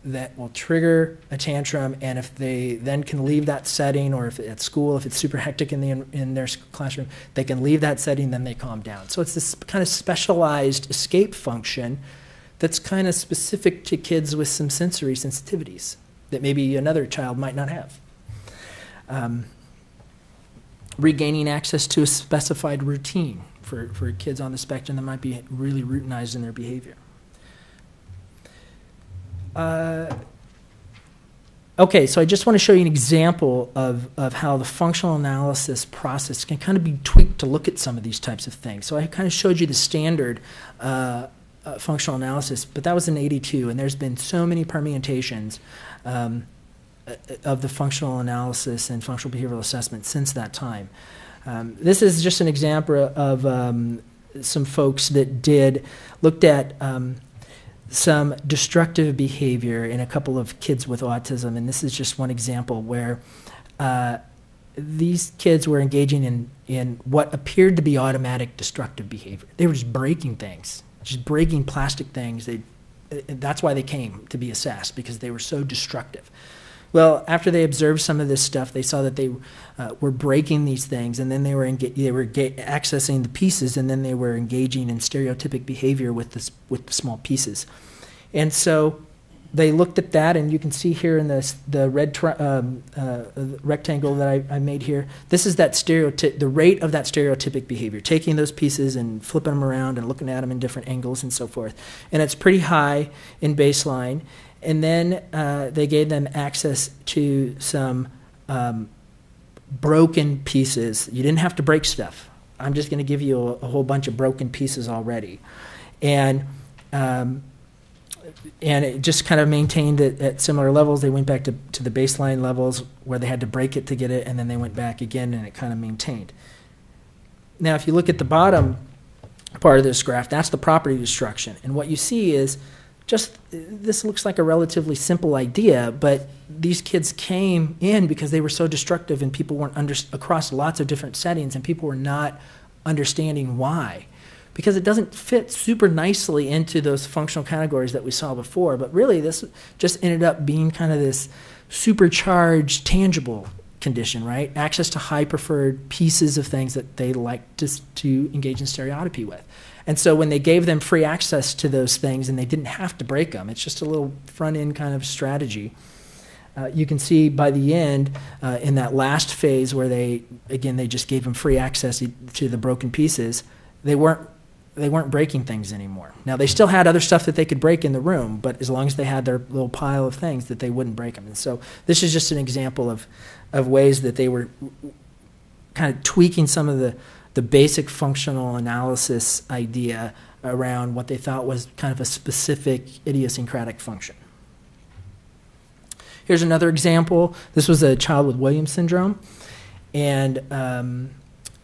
that will trigger a tantrum, and if they then can leave that setting, or if at school, if it's super hectic in their classroom, they can leave that setting, then they calm down. So it's this kind of specialized escape function that's kind of specific to kids with some sensory sensitivities. that maybe another child might not have. Regaining access to a specified routine for kids on the spectrum that might be really routinized in their behavior. Okay, so I just want to show you an example of how the functional analysis process can kind of be tweaked to look at some of these types of things. So I kind of showed you the standard functional analysis, but that was in '82, and there's been so many permutations of the functional analysis and functional behavioral assessment since that time. This is just an example of some folks that looked at some destructive behavior in a couple of kids with autism, and this is just one example where these kids were engaging in what appeared to be automatic destructive behavior. They were just breaking things, just breaking plastic things. That's why they came to be assessed, because they were so destructive. Well, after they observed some of this stuff, they saw that they were breaking these things, and then they were accessing the pieces, and then they were engaging in stereotypic behavior with the small pieces. And so they looked at that, and you can see here in the red rectangle that I made here, this is that the rate of that stereotypic behavior, taking those pieces and flipping them around and looking at them in different angles and so forth. And it's pretty high in baseline. And then they gave them access to some broken pieces. You didn't have to break stuff. I'm just going to give you a whole bunch of broken pieces already. And it just kind of maintained it at similar levels. They went back to the baseline levels where they had to break it to get it, and then they went back again, and it kind of maintained. Now, if you look at the bottom part of this graph, that's the property destruction. And what you see is this looks like a relatively simple idea, but these kids came in because they were so destructive, and people weren't across lots of different settings, and people were not understanding why. Because it doesn't fit super nicely into those functional categories that we saw before, but really this just ended up being kind of this supercharged, tangible condition, right? Access to high preferred pieces of things that they like to engage in stereotypy with. And so when they gave them free access to those things and they didn't have to break them, it's just a little front-end kind of strategy. You can see by the end, in that last phase where they just gave them free access to the broken pieces, they weren't breaking things anymore. Now, they still had other stuff that they could break in the room, but as long as they had their little pile of things, that they wouldn't break them. And so this is just an example of ways that they were kind of tweaking some of the basic functional analysis idea around what they thought was kind of a specific idiosyncratic function. Here's another example. This was a child with Williams syndrome, and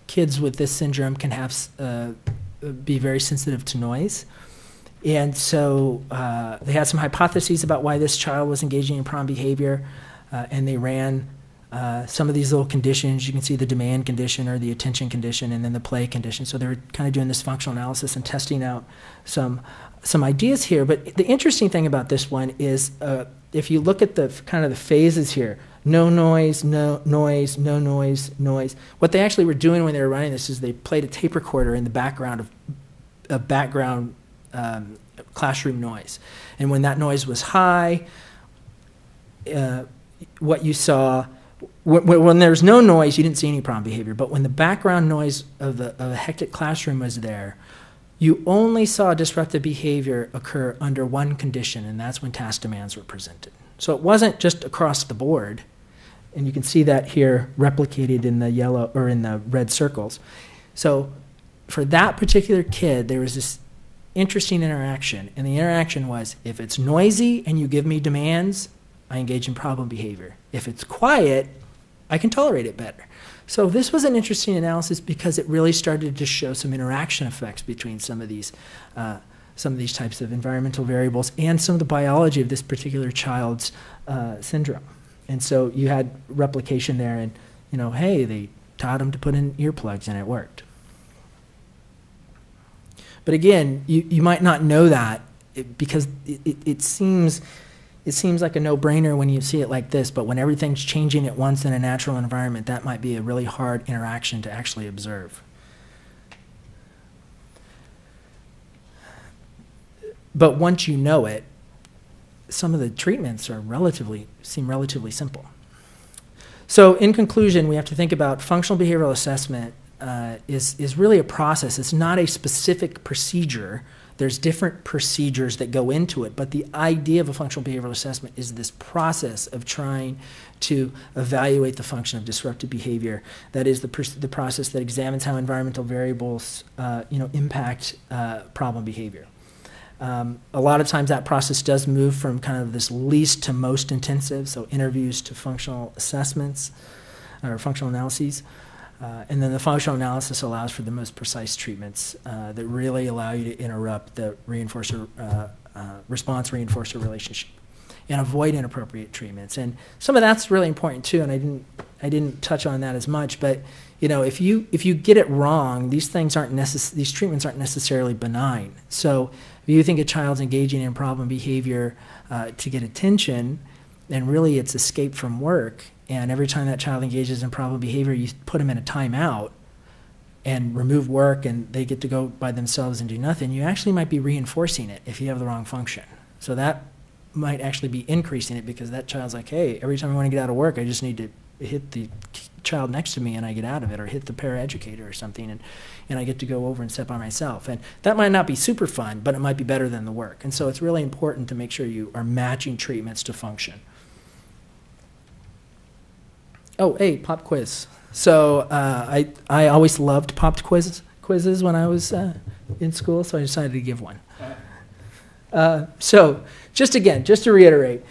kids with this syndrome can have be very sensitive to noise. And so they had some hypotheses about why this child was engaging in problem behavior, and they ran some of these little conditions. You can see the demand condition or the attention condition, and then the play condition. So they were kind of doing this functional analysis and testing out some ideas here. But the interesting thing about this one is if you look at the kind of the phases here, no noise, no noise, no noise, noise. What they actually were doing when they were running this is they played a tape recorder in the background of background classroom noise. And when that noise was high, what you saw, when there was no noise, you didn't see any problem behavior. But when the background noise of a hectic classroom was there, you only saw disruptive behavior occur under one condition, and that's when task demands were presented. So it wasn't just across the board, and you can see that here replicated in the yellow or in the red circles. So for that particular kid, there was this interesting interaction, and the interaction was, if it's noisy and you give me demands, I engage in problem behavior. If it's quiet, I can tolerate it better. So this was an interesting analysis because it really started to show some interaction effects between some of these types of environmental variables and some of the biology of this particular child's syndrome. And so you had replication there, and hey, they taught them to put in earplugs and it worked. But again, you might not know that because it seems like a no-brainer when you see it like this, but when everything's changing at once in a natural environment, that might be a really hard interaction to actually observe. But once you know it, some of the treatments are seem relatively simple. So in conclusion, we have to think about functional behavioral assessment is really a process. It's not a specific procedure. There's different procedures that go into it, but the idea of a functional behavioral assessment is this process of trying to evaluate the function of disruptive behavior. That is the process that examines how environmental variables impact problem behavior. A lot of times that process does move from kind of this least to most intensive, so interviews to functional assessments or functional analyses. And then the functional analysis allows for the most precise treatments that really allow you to interrupt the response-reinforcer relationship and avoid inappropriate treatments. And some of that's really important too, and I didn't touch on that as much, but if you get it wrong, these treatments aren't necessarily benign. So if you think a child's engaging in problem behavior to get attention, and really it's escape from work, and every time that child engages in problem behavior, you put them in a timeout and remove work and they get to go by themselves and do nothing, you actually might be reinforcing it if you have the wrong function. So that might actually be increasing it, because that child's like, hey, every time I want to get out of work, I just need to hit the child next to me and I get out of it, or hit the paraeducator or something, and I get to go over and sit by myself. And that might not be super fun, but it might be better than the work. And so it's really important to make sure you are matching treatments to function. Oh, hey, pop quiz. So I always loved popped quizzes when I was in school, so I decided to give one. So just to reiterate,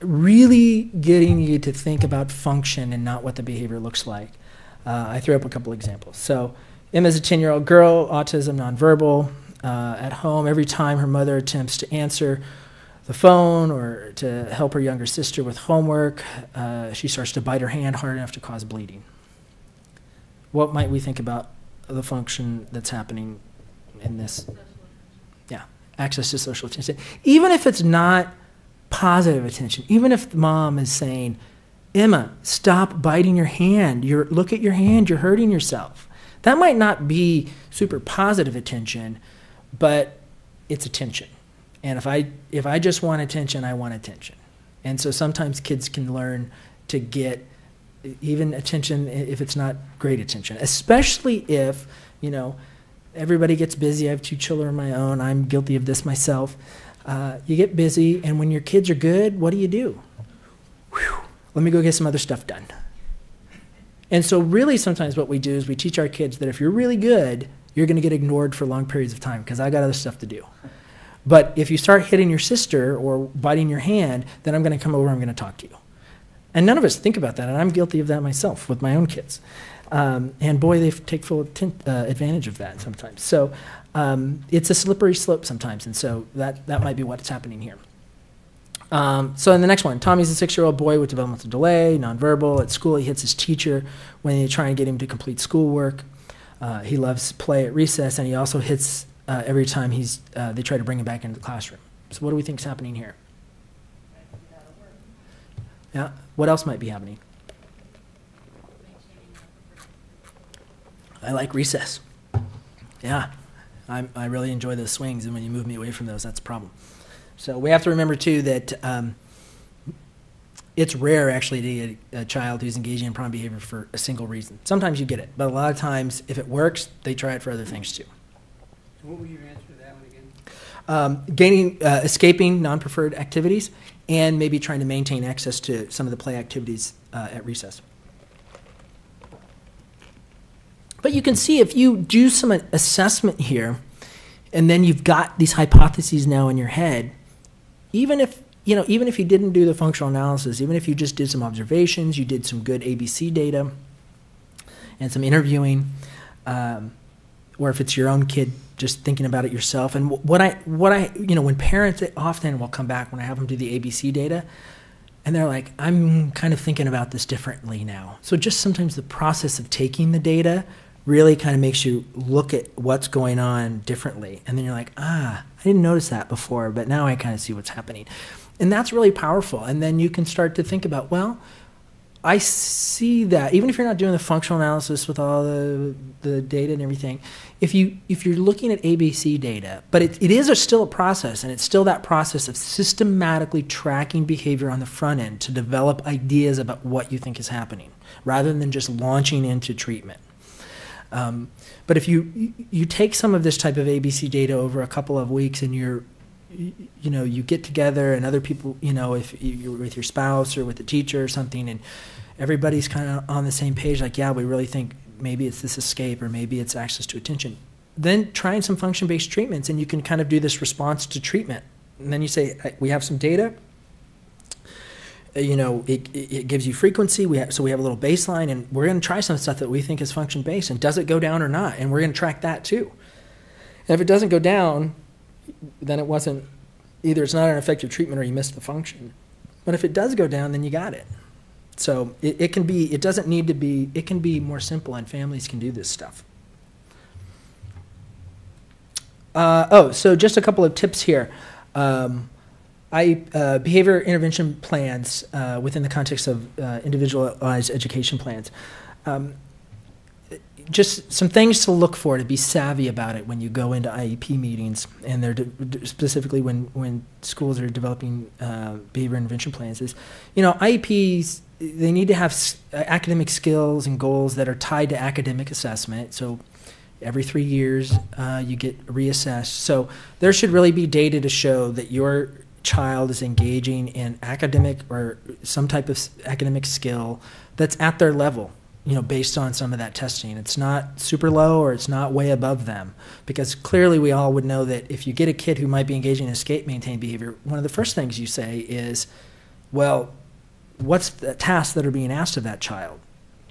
really getting you to think about function and not what the behavior looks like. I threw up a couple examples. So Emma's a 10-year-old girl, autism, nonverbal. At home, every time her mother attempts to answer the phone or to help her younger sister with homework, she starts to bite her hand hard enough to cause bleeding. What might we think about the function that's happening in this? Yeah, access to social attention. Even if it's not positive attention, even if the mom is saying, Emma, stop biting your hand. Look at your hand, you're hurting yourself. That might not be super positive attention, but it's attention. And if I just want attention, I want attention. And so sometimes kids can learn to get even attention if it's not great attention, especially if, everybody gets busy. I have 2 children of my own. I'm guilty of this myself. You get busy, and when your kids are good, what do? Whew, let me go get some other stuff done. And so really sometimes what we do is we teach our kids that if you're really good, you're going to get ignored for long periods of time because I got other stuff to do. But if you start hitting your sister or biting your hand, then I'm going to come over, I'm going to talk to you. And none of us think about that, and I'm guilty of that myself with my own kids. And boy, they take full advantage of that sometimes. So it's a slippery slope sometimes, and so that might be what's happening here. So in the next one, Tommy's a 6-year-old boy with developmental delay, nonverbal. At school, he hits his teacher when they try and get him to complete schoolwork. He loves play at recess, and he also hits every time they try to bring him back into the classroom. So what do we think is happening here? Yeah. What else might be happening? I like recess. Yeah. I really enjoy those swings, and when you move me away from those, that's a problem. So we have to remember, too, that it's rare, actually, to get a child who's engaging in problem behavior for a single reason. Sometimes you get it, but a lot of times, if it works, they try it for other things, too. What were your answer to that one again? Escaping non-preferred activities, and maybe trying to maintain access to some of the play activities at recess. But you can see if you do some assessment here, and then you've got these hypotheses now in your head, even if you didn't do the functional analysis, even if you just did some observations, you did some good ABC data and some interviewing, or if it's your own kid, just thinking about it yourself. And when parents often will come back when I have them do the ABC data, and they're like, I'm kind of thinking about this differently now. So just sometimes the process of taking the data really kind of makes you look at what's going on differently. And then you're like, I didn't notice that before, but now I kind of see what's happening. And that's really powerful. And then you can start to think about, well, I see that even if you're not doing the functional analysis with all the data and everything, if you're looking at ABC data, but it is still a process, and it's still that process of systematically tracking behavior on the front end to develop ideas about what you think is happening, rather than just launching into treatment. But if you take some of this type of ABC data over a couple of weeks, and you get together and other people, if you're with your spouse or with a teacher or something, and everybody's kind of on the same page, like, yeah, we really think maybe it's this escape or maybe it's access to attention. Then trying some function-based treatments, and you can kind of do this response to treatment. And then you say, we have some data. It gives you frequency. So we have a little baseline, and we're going to try some stuff that we think is function-based. And does it go down or not? And we're going to track that too. And if it doesn't go down, then it wasn't, either it's not an effective treatment or you missed the function. But if it does go down, then you got it. So it can be more simple, and families can do this stuff. So just a couple of tips here. Behavior intervention plans within the context of individualized education plans. Just some things to look for, to be savvy about it when you go into IEP meetings, and they're specifically when schools are developing behavior intervention plans, is, IEPs, they need to have academic skills and goals that are tied to academic assessment. So every 3 years you get reassessed. So there should really be data to show that your child is engaging in academic or some type of academic skill that's at their level, based on some of that testing. It's not super low or it's not way above them, because clearly we all would know that if you get a kid who might be engaging in escape maintain behavior, one of the first things you say is, well, what's the tasks that are being asked of that child?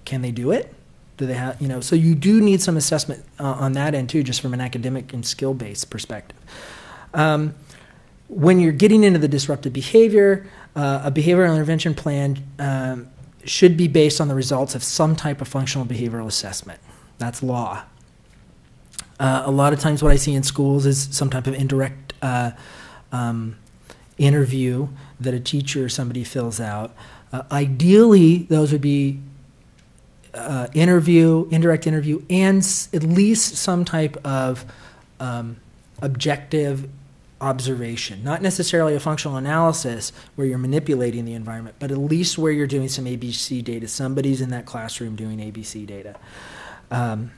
Can they do it? Do they have, so you do need some assessment on that end too, just from an academic and skill-based perspective. When you're getting into the disruptive behavior, a behavioral intervention plan should be based on the results of some type of functional behavioral assessment. That's law. A lot of times what I see in schools is some type of indirect interview that a teacher or somebody fills out. Ideally, those would be indirect interview, and at least some type of objective observation. Not necessarily a functional analysis where you're manipulating the environment, but at least where you're doing some ABC data. Somebody's in that classroom doing ABC data. And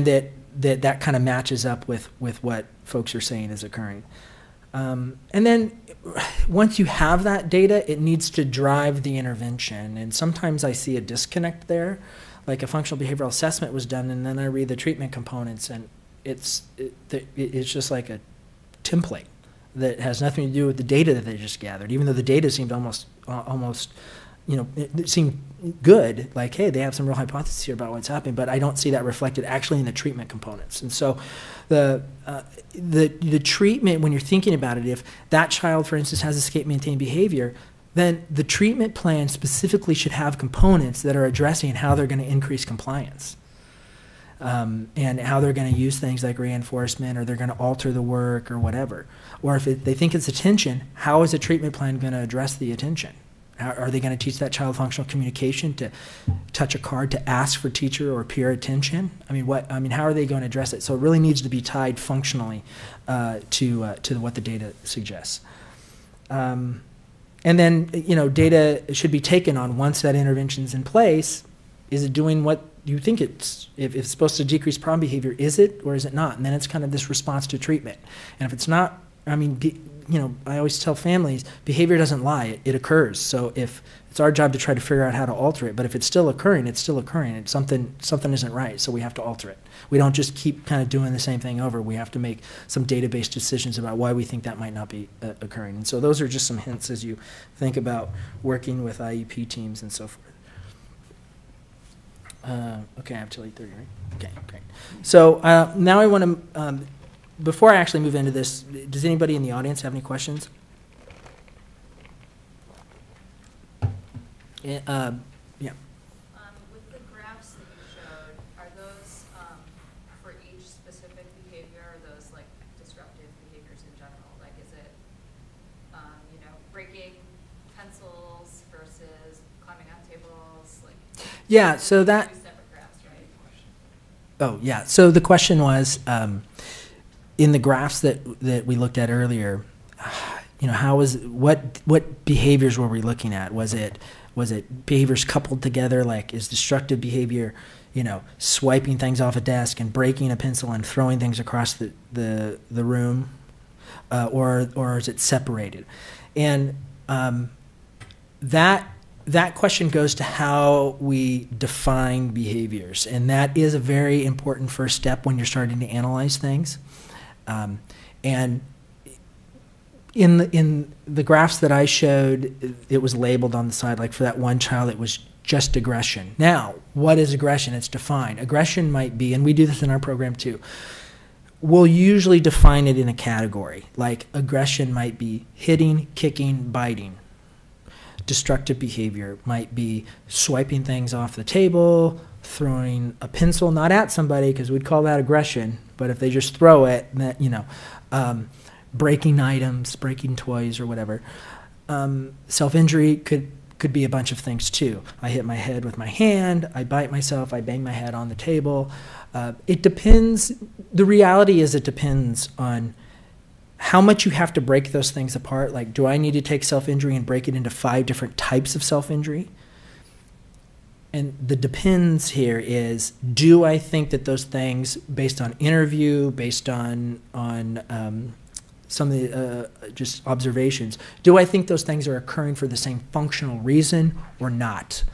that kind of matches up with what folks are saying is occurring. And then once you have that data, it needs to drive the intervention. And sometimes I see a disconnect there. Like a functional behavioral assessment was done, and then I read the treatment components, and it's just like a template that has nothing to do with the data that they just gathered, even though the data seemed almost it seemed good, like, hey, they have some real hypotheses here about what's happening, but I don't see that reflected actually in the treatment components. And so the treatment, when you're thinking about it, if that child, for instance, has escape maintain behavior, then the treatment plan specifically should have components that are addressing how they're going to increase compliance. And how they're going to use things like reinforcement, or they're going to alter the work or whatever. Or if they think it's attention, how is a treatment plan going to address the attention? Are they going to teach that child functional communication, to touch a card, to ask for teacher or peer attention? How are they going to address it? So it really needs to be tied functionally to what the data suggests. And then, data should be taken on once that intervention's in place. Is it doing what you think if it's supposed to decrease problem behavior, is it or is it not? And then it's kind of this response to treatment. And if it's not, I always tell families, behavior doesn't lie, it occurs. So if it's our job to try to figure out how to alter it, but if it's still occurring, it's still occurring. It's something isn't right, so we have to alter it. We don't just keep kind of doing the same thing over. We have to make some database decisions about why we think that might not be occurring. And so those are just some hints as you think about working with IEP teams and so forth. Okay, I have till 8:30, right? Okay, great. So now I want to, before I actually move into this, does anybody in the audience have any questions? Yeah. With the graphs that you showed, are those for each specific behavior, or those like disruptive behaviors in general? Like, is it, breaking pencils versus climbing on a table Yeah, so that, Two separate graphs, right? oh, yeah. So the question was, in the graphs that we looked at earlier, what behaviors were we looking at? Was it behaviors coupled together, like is destructive behavior, swiping things off a desk and breaking a pencil and throwing things across the room, or is it separated? And that question goes to how we define behaviors, and that is a very important first step when you're starting to analyze things. And in the graphs that I showed, it was labeled on the side, like for that one child, it was just aggression. Now, what is aggression? It's defined. Aggression might be, and we do this in our program too, we'll usually define it in a category. Like aggression might be hitting, kicking, biting. Destructive behavior might be swiping things off the table, throwing a pencil, not at somebody, because we'd call that aggression, but if they just throw it, that, breaking items, breaking toys or whatever. Self-injury could be a bunch of things too. I hit my head with my hand, I bite myself, I bang my head on the table. It depends. The reality is it depends on how much you have to break those things apart. Like, do I need to take self-injury and break it into 5 different types of self-injury? And the depends here is, do I think that those things, based on interview, based on some of the just observations, do I think those things are occurring for the same functional reason or not?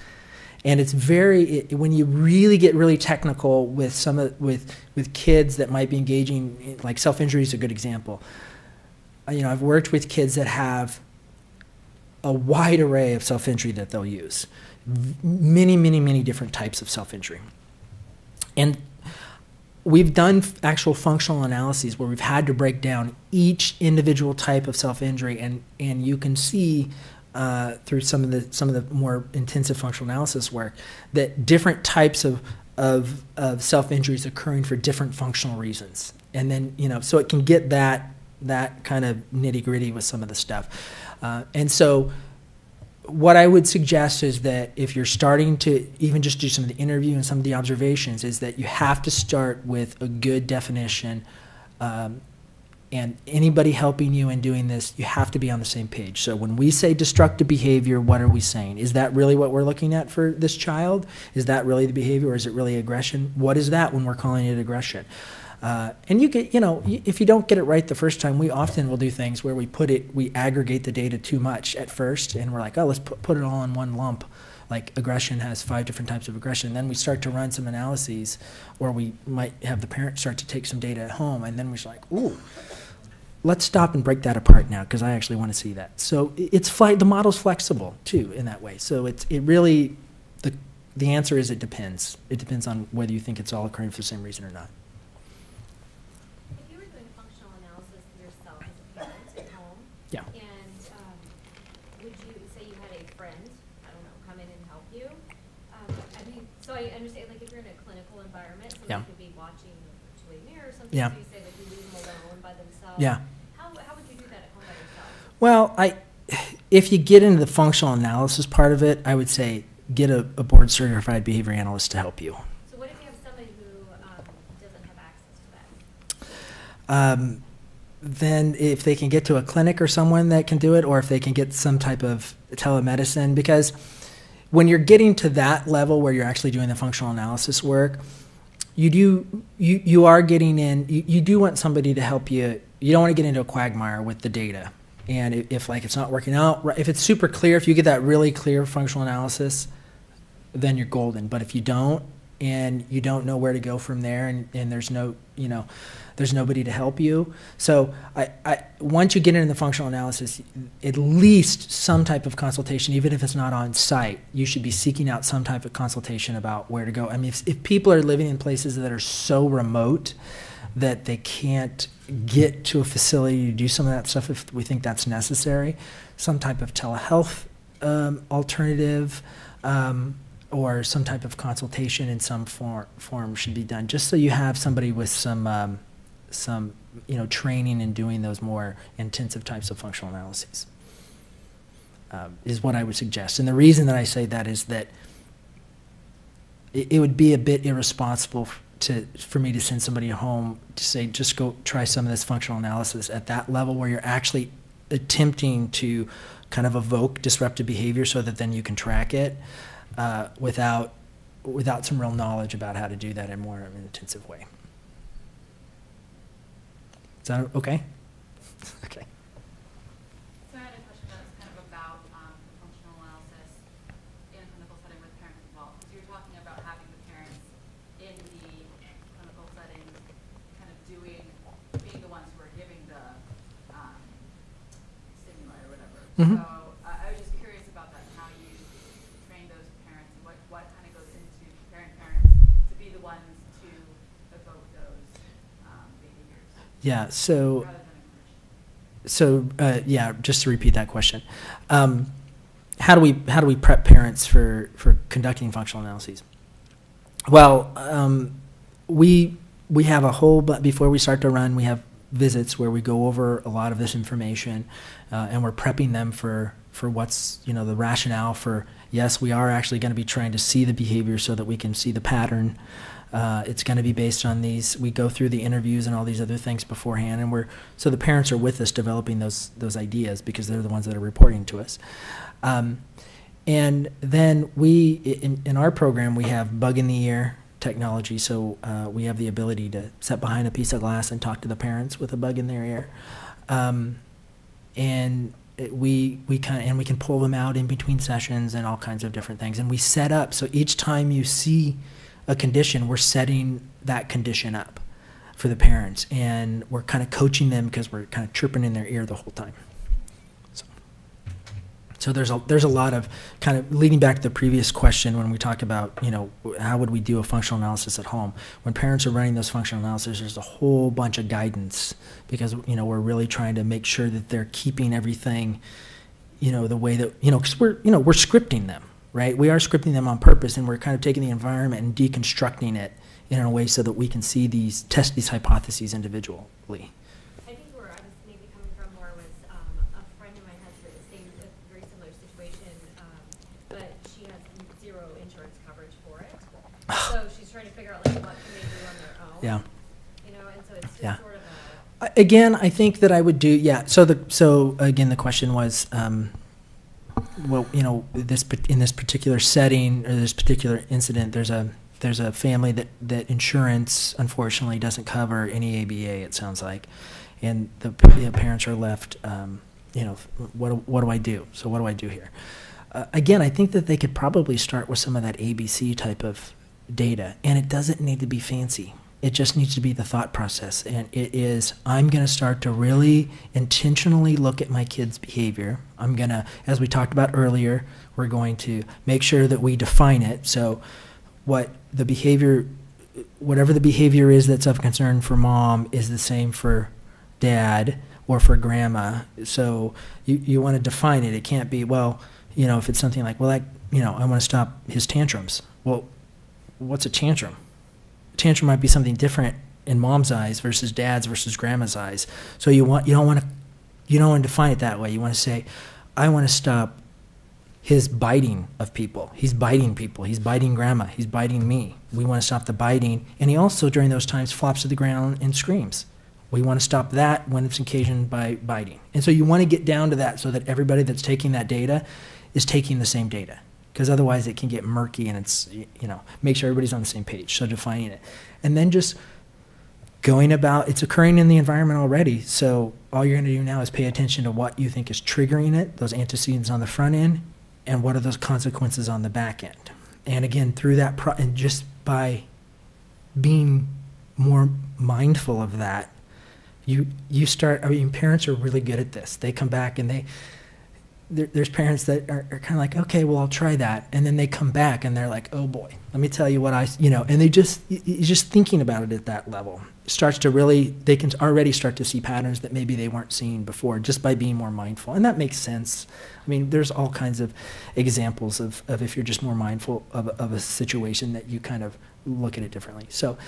And it's when you really get really technical with with kids that might be engaging, like self-injury is a good example. I've worked with kids that have a wide array of self-injury that they'll use. Many, many, many different types of self-injury. And we've done actual functional analyses where we've had to break down each individual type of self-injury, and you can see through some of the more intensive functional analysis work that different types of self-injuries occurring for different functional reasons. And then, so it can get that kind of nitty-gritty with some of the stuff. And so what I would suggest is that if you're starting to even just do some of the interview and some of the observations, is that you have to start with a good definition. And anybody helping you in doing this, you have to be on the same page. So when we say destructive behavior, what are we saying? Is that really what we're looking at for this child? Is that really the behavior, or is it really aggression? What is that when we're calling it aggression? And you get, if you don't get it right the first time, we often will do things where we aggregate the data too much at first, and we're like, oh, let's put it all in one lump. Like aggression has 5 different types of aggression. And then we start to run some analyses, or we might have the parent start to take some data at home, and then we're like, ooh, let's stop and break that apart now, because I actually want to see that. So the model's flexible too in that way. So it really, the answer is it depends. It depends on whether you think it's all occurring for the same reason or not. Yeah. And would you say you had a friend, come in and help you? So I understand, like if you're in a clinical environment, somebody could be watching virtually mirror or something. Yeah. So you say that you leave them alone by themselves. Yeah. How would you do that at home by yourself? Well, if you get into the functional analysis part of it, I would say get a board certified behavior analyst to help you. So what if you have somebody who doesn't have access to that? Then if they can get to a clinic or someone that can do it, or if they can get some type of telemedicine, because when you're getting to that level where you're actually doing the functional analysis work, you are getting in, you do want somebody to help you. You don't want to get into a quagmire with the data. And if it's not working out, if it's super clear, if you get that really clear functional analysis, then you're golden. But if you don't, and you don't know where to go from there, and there's no, there's nobody to help you. So once you get into the functional analysis, at least some type of consultation, even if it's not on site, you should be seeking out some type of consultation about where to go. I mean, if people are living in places that are so remote that they can't get to a facility to do some of that stuff, if we think that's necessary, some type of telehealth alternative, or some type of consultation in some form should be done, just so you have somebody with some training in doing those more intensive types of functional analyses, is what I would suggest. And the reason that I say that is that it would be a bit irresponsible for me to send somebody home to say, just go try some of this functional analysis at that level where you're actually attempting to kind of evoke disruptive behavior so that then you can track it without some real knowledge about how to do that in more of an intensive way. Is that okay? Okay. So I had a question that was kind of about functional analysis in a clinical setting with parents involved. Because you were talking about having the parents in the clinical setting kind of being the ones who are giving the stimuli or whatever. Mm-hmm. So I was just curious about that, how you train those parents, and what kind of goes into preparing parents to be the ones to evoke those behaviors. Yeah, so Rather than encourage. yeah, just to repeat that question. How do we prep parents for conducting functional analyses? Well, we have a whole, before we start to run, we have visits where we go over a lot of this information, and we're prepping them for what's, the rationale for, yes, we are actually going to be trying to see the behavior so that we can see the pattern. It's going to be based on these. We go through the interviews and all these other things beforehand, and so the parents are with us developing those ideas because they're the ones that are reporting to us. And then in our program, we have bug in the ear technology, so we have the ability to sit behind a piece of glass and talk to the parents with a bug in their ear, and we can pull them out in between sessions and all kinds of different things. And we set up so each time you see a condition, we're setting that condition up for the parents, and we're kind of coaching them because we're kind of chirping in their ear the whole time. So there's a lot of kind of leading back to the previous question when we talk about, how would we do a functional analysis at home? When parents are running those functional analyses, there's a whole bunch of guidance because, we're really trying to make sure that they're keeping everything, the way that, because we're scripting them, right? We are scripting them on purpose, and we're kind of taking the environment and deconstructing it in a way so that we can test these hypotheses individually. I think where I was maybe coming from more was a friend of mine has a very similar situation, but she has zero insurance coverage for it. So she's trying to figure out what can they do on their own. Yeah. And so it's just sort of a. Again, I think that I would do, yeah. So again, the question was, well, in this particular setting or this particular incident, there's a family that insurance unfortunately doesn't cover any ABA. It sounds like, and the parents are left. What do I do? So what do I do here? Again, I think that they could probably start with some of that ABC type of data, and it doesn't need to be fancy. It just needs to be the thought process, and it is, I'm going to start to really intentionally look at my kid's behavior. I'm going to, as we talked about earlier, we're going to make sure that we define it. So whatever the behavior is that's of concern for mom is the same for dad or for grandma. So you want to define it. It can't be, well, if it's something like, well, I want to stop his tantrums. Well, what's a tantrum? Tantrum might be something different in mom's eyes versus dad's versus grandma's eyes. So you don't want to define it that way. You want to say, I want to stop his biting of people. He's biting people. He's biting grandma. He's biting me. We want to stop the biting. And he also, during those times, flops to the ground and screams. We want to stop that when it's occasioned by biting. And so you want to get down to that so that everybody that's taking that data is taking the same data. Because otherwise it can get murky, and it's, make sure everybody's on the same page, so defining it. And then just going about, it's occurring in the environment already, so all you're going to do now is pay attention to what you think is triggering it, those antecedents on the front end, and what are those consequences on the back end. And again, through that, and just by being more mindful of that, you start, parents are really good at this. They come back and there's parents that are kind of like, okay, well, I'll try that. And then they come back and they're like, oh boy, let me tell you what and you're just thinking about it at that level. Starts to really, they can already start to see patterns that maybe they weren't seeing before just by being more mindful. And that makes sense. There's all kinds of examples of if you're just more mindful of a situation that you kind of look at it differently. So,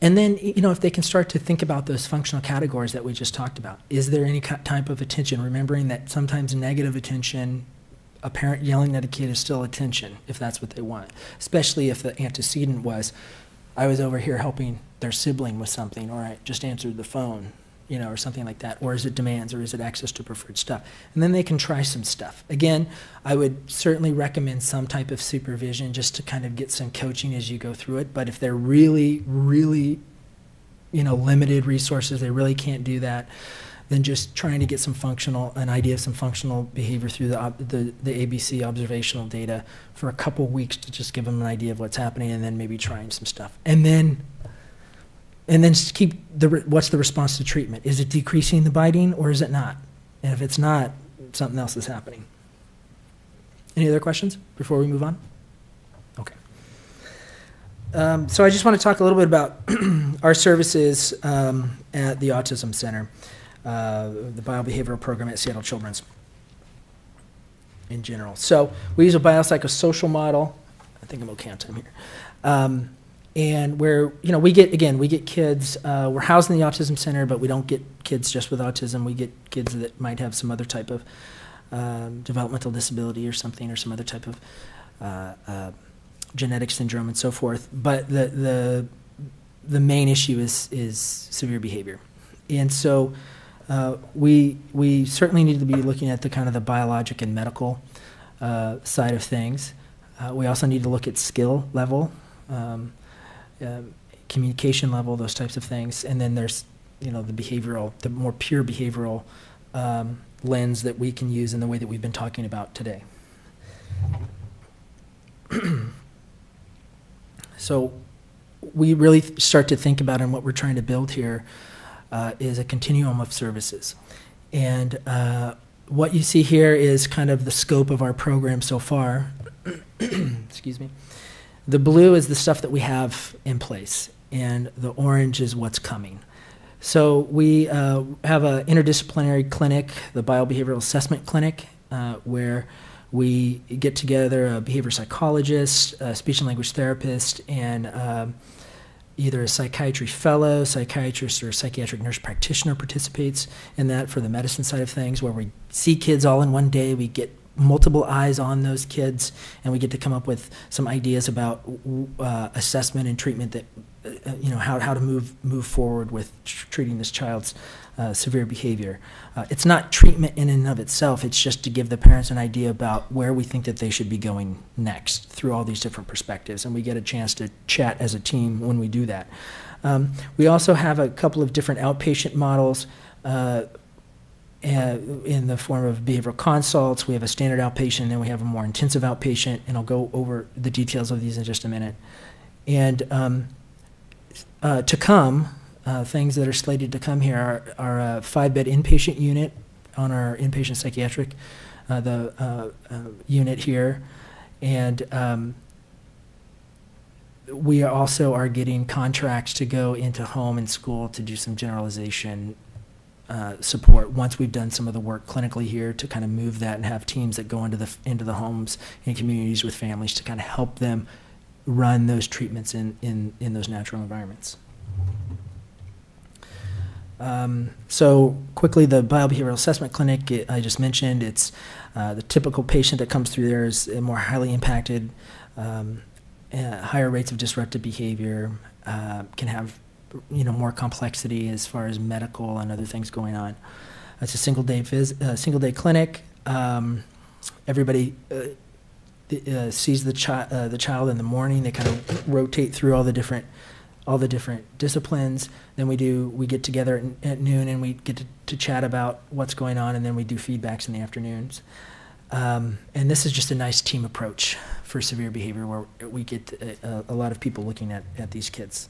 and then, if they can start to think about those functional categories that we just talked about, is there any type of attention? Remembering that sometimes negative attention a parent yelling at a kid is still attention if that's what they want, especially if the antecedent was, I was over here helping their sibling with something, or I just answered the phone, or something like that. Or is it demands, or is it access to preferred stuff? And then they can try some stuff. Again, I would certainly recommend some type of supervision just to kind of get some coaching as you go through it. But if they're really, really, limited resources, they really can't do that, then just trying to get an idea of some functional behavior through the ABC observational data for a couple weeks to just give them an idea of what's happening, and then maybe trying some stuff. And then keep what's the response to treatment? Is it decreasing the biting, or is it not? And if it's not, something else is happening. Any other questions before we move on? Okay. So I just want to talk a little bit about our services at the Autism Center. The Biobehavioral Program at Seattle Children's in general. So we use a biopsychosocial model. I think I'm okay on time here. And where, we get kids, we're housed in the Autism Center, but we don't get kids just with autism. We get kids that might have some other type of developmental disability or something, or some other type of genetic syndrome and so forth. But the main issue is severe behavior. And so we certainly need to be looking at the kind of the biologic and medical side of things. We also need to look at skill level, communication level, those types of things. And then there's, the more pure behavioral lens that we can use in the way that we've been talking about today. So we really start to think about, and what we're trying to build here is a continuum of services. And what you see here is kind of the scope of our program so far. Excuse me. The blue is the stuff that we have in place, and the orange is what's coming. So we have an interdisciplinary clinic, the Biobehavioral Assessment Clinic, where we get together a behavior psychologist, a speech and language therapist, and either a psychiatry fellow, psychiatrist, or a psychiatric nurse practitioner participates in that for the medicine side of things, where we see kids all in one day. We get multiple eyes on those kids, and we get to come up with some ideas about assessment and treatment that, how to move forward with treating this child's severe behavior. It's not treatment in and of itself. It's just to give the parents an idea about where we think that they should be going next through all these different perspectives, and we get a chance to chat as a team when we do that. We also have a couple of different outpatient models in the form of behavioral consults. We have a standard outpatient, and then we have a more intensive outpatient, and I'll go over the details of these in just a minute. And to come, things that are slated to come here are a 5-bed inpatient unit on our inpatient psychiatric unit here, and we also are getting contracts to go into home and school to do some generalization support once we've done some of the work clinically here, to kind of move that and have teams that go into the homes and communities with families to kind of help them run those treatments in those natural environments. So quickly, the Biobehavioral Assessment Clinic, I just mentioned, it's the typical patient that comes through there is more highly impacted, higher rates of disruptive behavior, can have more complexity as far as medical and other things going on. It's a single day clinic. Everybody sees the child in the morning. They kind of rotate through all the different disciplines. Then we get together at noon, and we get to chat about what's going on, and then we do feedbacks in the afternoons. And this is just a nice team approach for severe behavior, where we get a lot of people looking at these kids.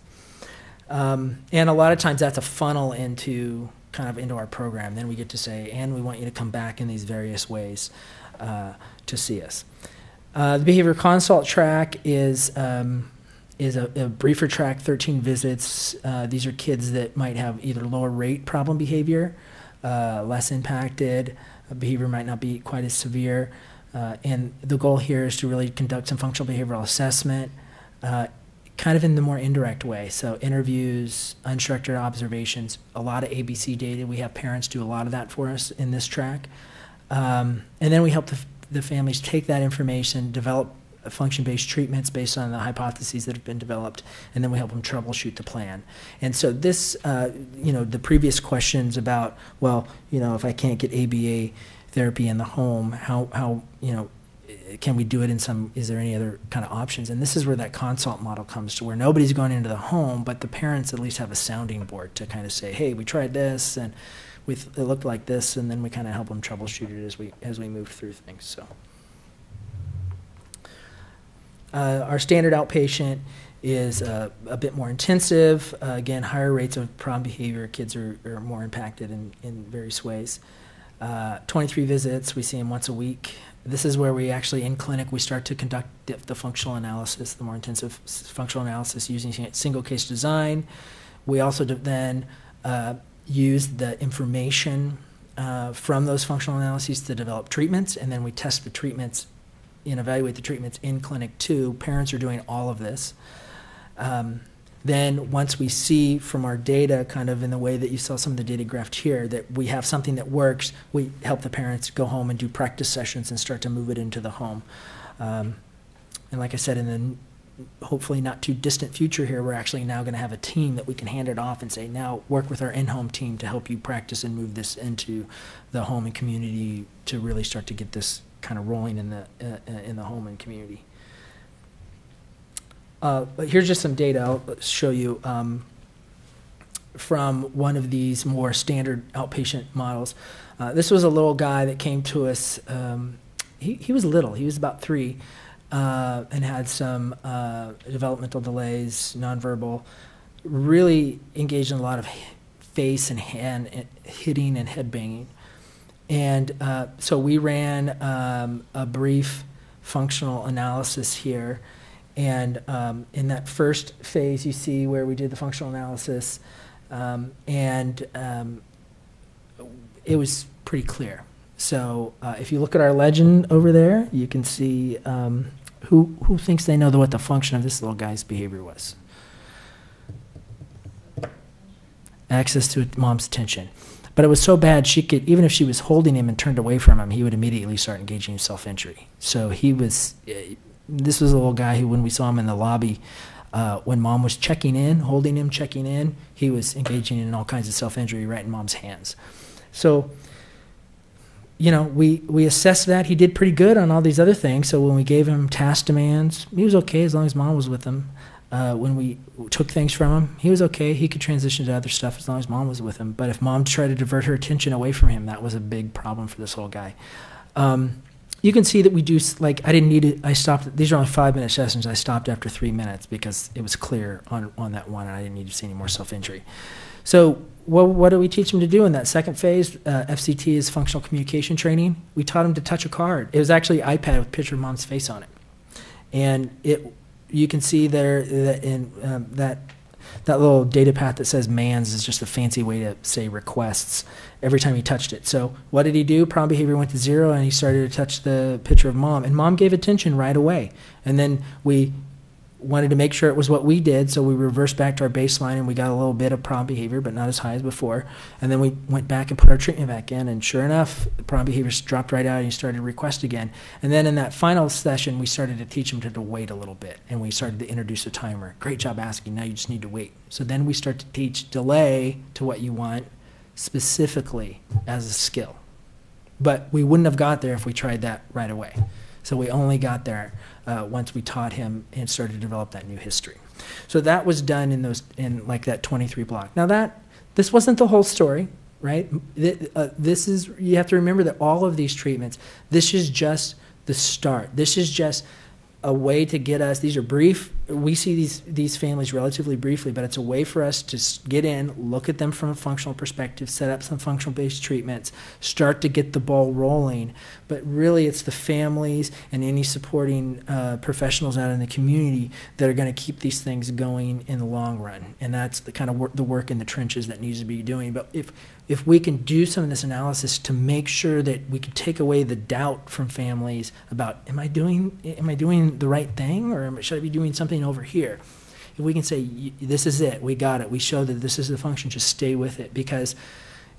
And a lot of times that's a funnel into our program. Then we get to say, and we want you to come back in these various ways to see us. The behavior consult track is a briefer track, 13 visits. These are kids that might have either lower rate problem behavior, less impacted, behavior might not be quite as severe. And the goal here is to really conduct some functional behavioral assessment, kind of in the more indirect way. So interviews, unstructured observations, a lot of ABC data. We have parents do a lot of that for us in this track. And then we help the families take that information, develop function-based treatments based on the hypotheses that have been developed, and then we help them troubleshoot the plan. And so this, the previous questions about, well, if I can't get ABA therapy in the home, how can we do it is there any other kind of options? And this is where that consult model comes to, where nobody's going into the home, but the parents at least have a sounding board to kind of say, hey, we tried this, and it looked like this, and then we kind of help them troubleshoot it as we move through things. So. Our standard outpatient is a bit more intensive. Again, higher rates of problem behavior. Kids are more impacted in various ways. 23 visits, we see them once a week. This is where we actually, in clinic, we start to conduct the functional analysis, the more intensive functional analysis using single case design. We also then use the information from those functional analyses to develop treatments, and then we test the treatments and evaluate the treatments in clinic too. Parents are doing all of this. Then once we see from our data, kind of in the way that you saw some of the data graphed here, that we have something that works, we help the parents go home and do practice sessions and start to move it into the home. And like I said, in the hopefully not too distant future here, we're actually now going to have a team that we can hand it off and say, now work with our in-home team to help you practice and move this into the home and community to really start to get this kind of rolling in the home and community. But here's just some data I'll show you from one of these more standard outpatient models. This was a little guy that came to us. He was little. He was about 3 and had some developmental delays, nonverbal, really engaged in a lot of face and hand hitting and head banging. And so we ran a brief functional analysis here. And in that first phase, you see where we did the functional analysis, and it was pretty clear. So if you look at our legend over there, you can see who thinks they know what the function of this little guy's behavior was. Access to mom's attention. But it was so bad, she could, even if she was holding him and turned away from him, he would immediately start engaging in self-injury. So he was... This was a little guy who, when we saw him in the lobby, when mom was checking in, holding him, checking in, he was engaging in all kinds of self-injury right in mom's hands. So, we assessed that. He did pretty good on all these other things. So when we gave him task demands, he was okay as long as mom was with him. When we took things from him, he was okay. He could transition to other stuff as long as mom was with him. But if mom tried to divert her attention away from him, that was a big problem for this whole guy. You can see that we do, I stopped, these are only 5-minute sessions. I stopped after 3 minutes because it was clear on that one, and I didn't need to see any more self-injury. So what do we teach them to do in that second phase? FCT is functional communication training. We taught them to touch a card. It was actually an iPad with a picture of mom's face on it. And you can see there that in that little data path that says MANS is just a fancy way to say requests every time he touched it. So what did he do? Problem behavior went to 0, and he started to touch the picture of mom. And mom gave attention right away. And then we wanted to make sure it was what we did, so we reversed back to our baseline, and we got a little bit of problem behavior, but not as high as before. And then we went back and put our treatment back in, and sure enough, problem behavior dropped right out, and he started to request again. And then in that final session, we started to teach him to wait a little bit, and we started to introduce a timer. Great job asking, now you just need to wait. So then we start to teach delay to what you want specifically as a skill. But we wouldn't have got there if we tried that right away. So we only got there once we taught him and started to develop that new history. So that was done in like that 23 block. Now this wasn't the whole story, right? This is, you have to remember that all of these treatments, this is just the start. This is just a way to get us, these are brief, we see these families relatively briefly, but it's a way for us to get in, look at them from a functional perspective, set up some functional-based treatments, start to get the ball rolling. But really it's the families and any supporting professionals out in the community that are going to keep these things going in the long run. And that's the kind of the work in the trenches that needs to be doing. But if we can do some of this analysis to make sure that we can take away the doubt from families about, am I doing the right thing, or should I be doing something over here? If we can say, this is it, we got it, we show that this is the function, just stay with it. Because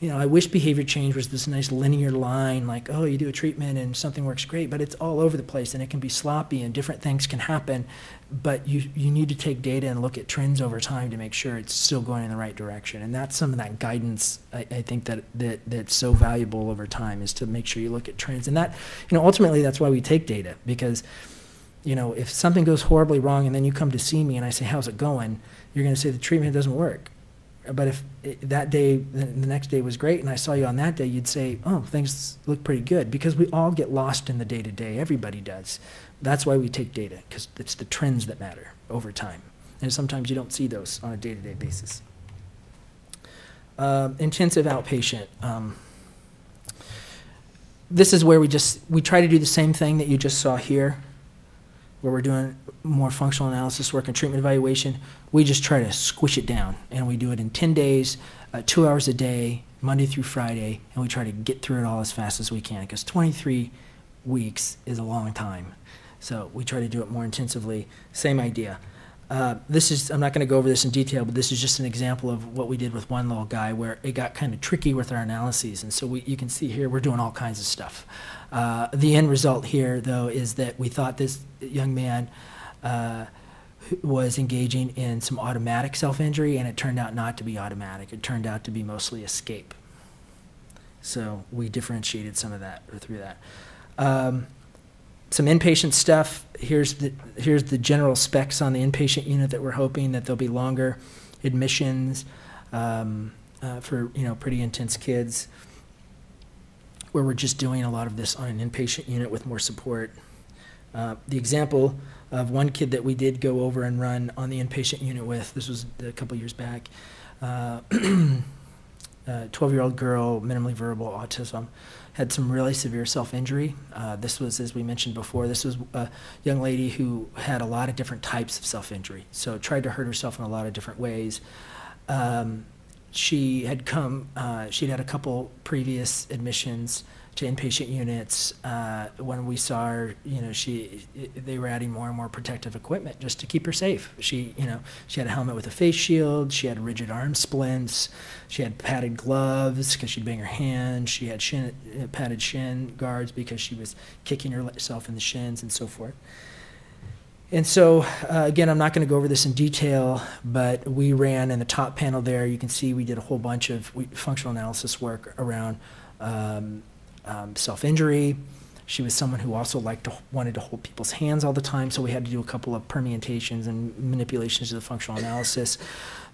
I wish behavior change was this nice linear line, like, oh, you do a treatment and something works great, but it's all over the place and it can be sloppy and different things can happen. But you need to take data and look at trends over time to make sure it's still going in the right direction. And that's some of that guidance I think that's so valuable over time, is to make sure you look at trends. And that, ultimately that's why we take data, because if something goes horribly wrong and then you come to see me and I say, how's it going? You're going to say the treatment doesn't work. But if that day, the next day was great, and I saw you on that day, you'd say, oh, things look pretty good, because we all get lost in the day-to-day. Everybody does. That's why we take data, because it's the trends that matter over time. And sometimes you don't see those on a day-to-day basis. Intensive outpatient. This is where we try to do the same thing that you just saw here, where we're doing more functional analysis work and treatment evaluation. We just try to squish it down, and we do it in 10 days, 2 hours a day, Monday through Friday, and we try to get through it all as fast as we can, because 23 weeks is a long time. So we try to do it more intensively. Same idea. I'm not going to go over this in detail, but this is just an example of what we did with one little guy where it got kind of tricky with our analyses. And so you can see here we're doing all kinds of stuff. The end result here, though, is that we thought this young man was engaging in some automatic self-injury, and it turned out not to be automatic. It turned out to be mostly escape. So we differentiated some of that through that. Some inpatient stuff. Here's the general specs on the inpatient unit that we're hoping that there'll be longer admissions for pretty intense kids, where we're just doing a lot of this on an inpatient unit with more support. The example of one kid that we did go over and run on the inpatient unit with, this was a couple years back, 12-year-old girl, minimally verbal, autism, had some really severe self-injury. This was, as we mentioned before, this was a young lady who had a lot of different types of self-injury, so tried to hurt herself in a lot of different ways. She'd had a couple previous admissions to inpatient units. When we saw her, they were adding more and more protective equipment just to keep her safe. She had a helmet with a face shield. She had rigid arm splints. She had padded gloves because she'd bang her hand. She had padded shin guards because she was kicking herself in the shins and so forth. And so, again, I'm not going to go over this in detail, but we ran in the top panel there. You can see we did a whole bunch of functional analysis work around self-injury. She was someone who also wanted to hold people's hands all the time, so we had to do a couple of permutations and manipulations of the functional analysis.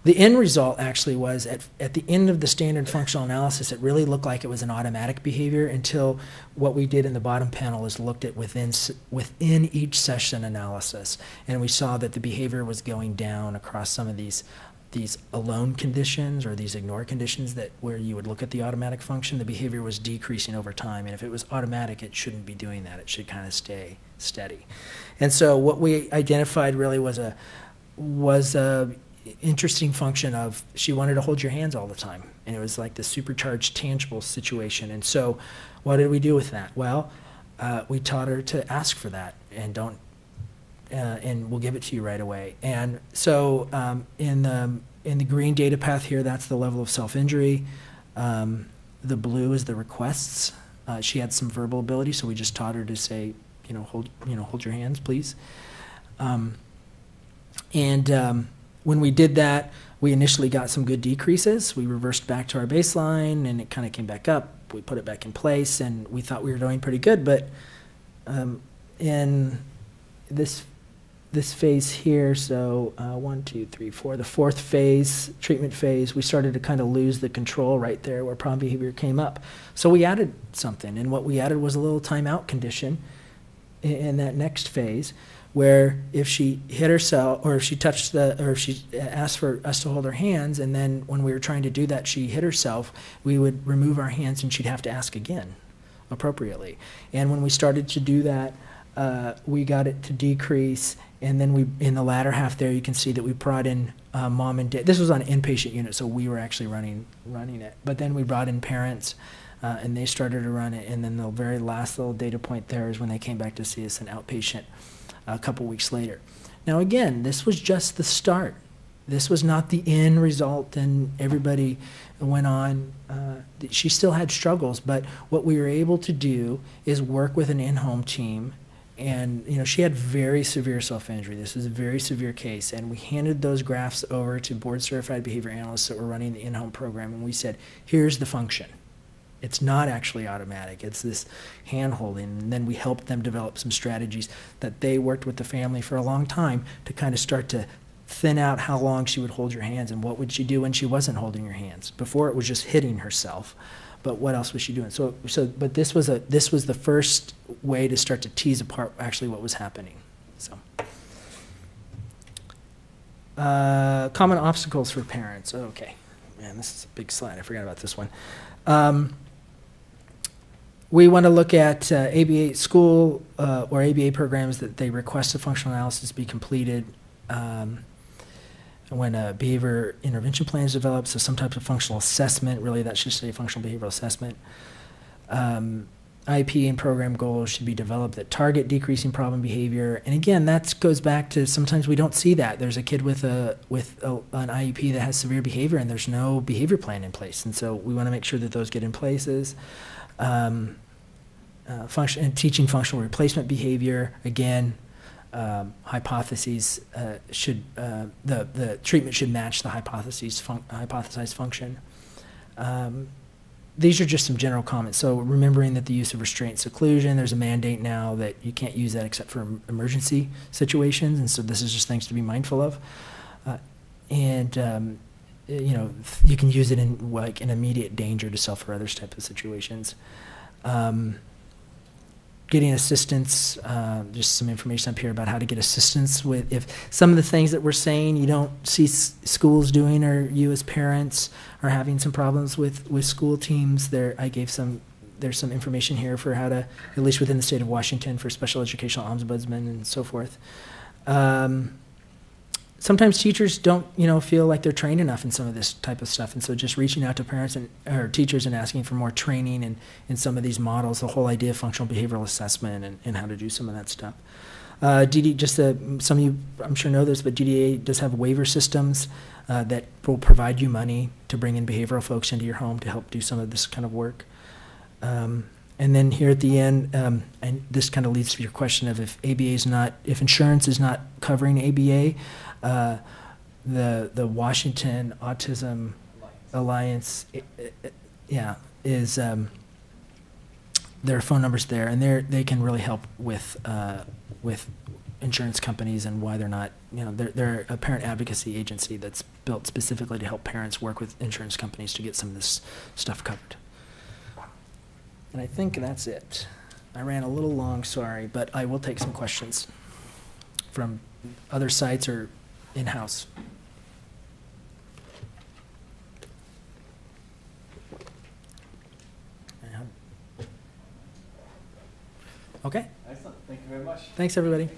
The end result actually was, at the end of the standard functional analysis, it really looked like it was an automatic behavior, until what we did in the bottom panel is looked at within each session analysis, and we saw that the behavior was going down across some of these alone conditions, or these ignore conditions, that where you would look at the automatic function, the behavior was decreasing over time. And if it was automatic, it shouldn't be doing that. It should kind of stay steady. And so what we identified really was a interesting function of, she wanted to hold your hands all the time. And it was like the supercharged tangible situation. And so what did we do with that? Well, we taught her to ask for that, and and we'll give it to you right away. And so in the green data path here, that's the level of self-injury. The blue is the requests. She had some verbal ability, so we just taught her to say, hold your hands, please. When we did that, we initially got some good decreases. We reversed back to our baseline, and it kind of came back up. We put it back in place, and we thought we were doing pretty good. But in this phase here, so 1, 2, 3, 4, the fourth phase, treatment phase, we started to kind of lose the control right there where problem behavior came up. So we added something, and what we added was a little timeout condition in that next phase, where if she hit herself, or if she touched or if she asked for us to hold her hands, and then when we were trying to do that, she hit herself, we would remove our hands and she'd have to ask again appropriately. And when we started to do that, we got it to decrease, and then in the latter half there, you can see that we brought in mom and dad. This was on an inpatient unit, so we were actually running it. But then we brought in parents, and they started to run it. And then the very last little data point there is when they came back to see us in outpatient a couple weeks later. Now again, this was just the start. This was not the end result, and everybody went on. She still had struggles, but what we were able to do is work with an in-home team. And, you know, she had very severe self-injury. This was a very severe case. And we handed those graphs over to board-certified behavior analysts that were running the in-home program. And we said, here's the function. It's not actually automatic. It's this hand-holding. And then we helped them develop some strategies that they worked with the family for a long time to kind of start to thin out how long she would hold your hands and what would she do when she wasn't holding your hands. Before it was just hitting herself. But what else was she doing? But this was the first way to start to tease apart actually what was happening. So, common obstacles for parents. Okay, man, this is a big slide. I forgot about this one. We want to look at ABA school or ABA programs that they request a functional analysis be completed. When a behavior intervention plan is developed, so some type of functional assessment, really that should say functional behavioral assessment. IEP and program goals should be developed that target decreasing problem behavior. And again, that goes back to sometimes we don't see that. There's a kid with an IEP that has severe behavior and there's no behavior plan in place. And so we want to make sure that those get in places. And teaching functional replacement behavior, again, hypotheses the treatment should match the hypothesized function. These are just some general comments. So remembering that the use of restraint seclusion, there's a mandate now that you can't use that except for emergency situations, and so this is just things to be mindful of. You know, you can use it in like an immediate danger to self or others type of situations. Getting assistance, just some information up here about how to get assistance with if some of the things that we're saying you don't see schools doing, or you as parents are having some problems with school teams. There's some information here for how to, at least within the state of Washington, for special educational ombudsman and so forth. Sometimes teachers don't, you know, feel like they're trained enough in some of this type of stuff, and so just reaching out to parents or teachers and asking for more training in some of these models, the whole idea of functional behavioral assessment and how to do some of that stuff. Some of you, I'm sure, know this, but DDA does have waiver systems that will provide you money to bring in behavioral folks into your home to help do some of this kind of work. And then here at the end, and this kind of leads to your question of if insurance is not covering ABA, the Washington Autism Alliance, is there are phone numbers there, and they can really help with insurance companies and why they're not, you know, they're a parent advocacy agency that's built specifically to help parents work with insurance companies to get some of this stuff covered. And I think that's it. I ran a little long, sorry, but I will take some questions from other sites or in-house. Okay. Excellent. Thank you very much. Thanks, everybody.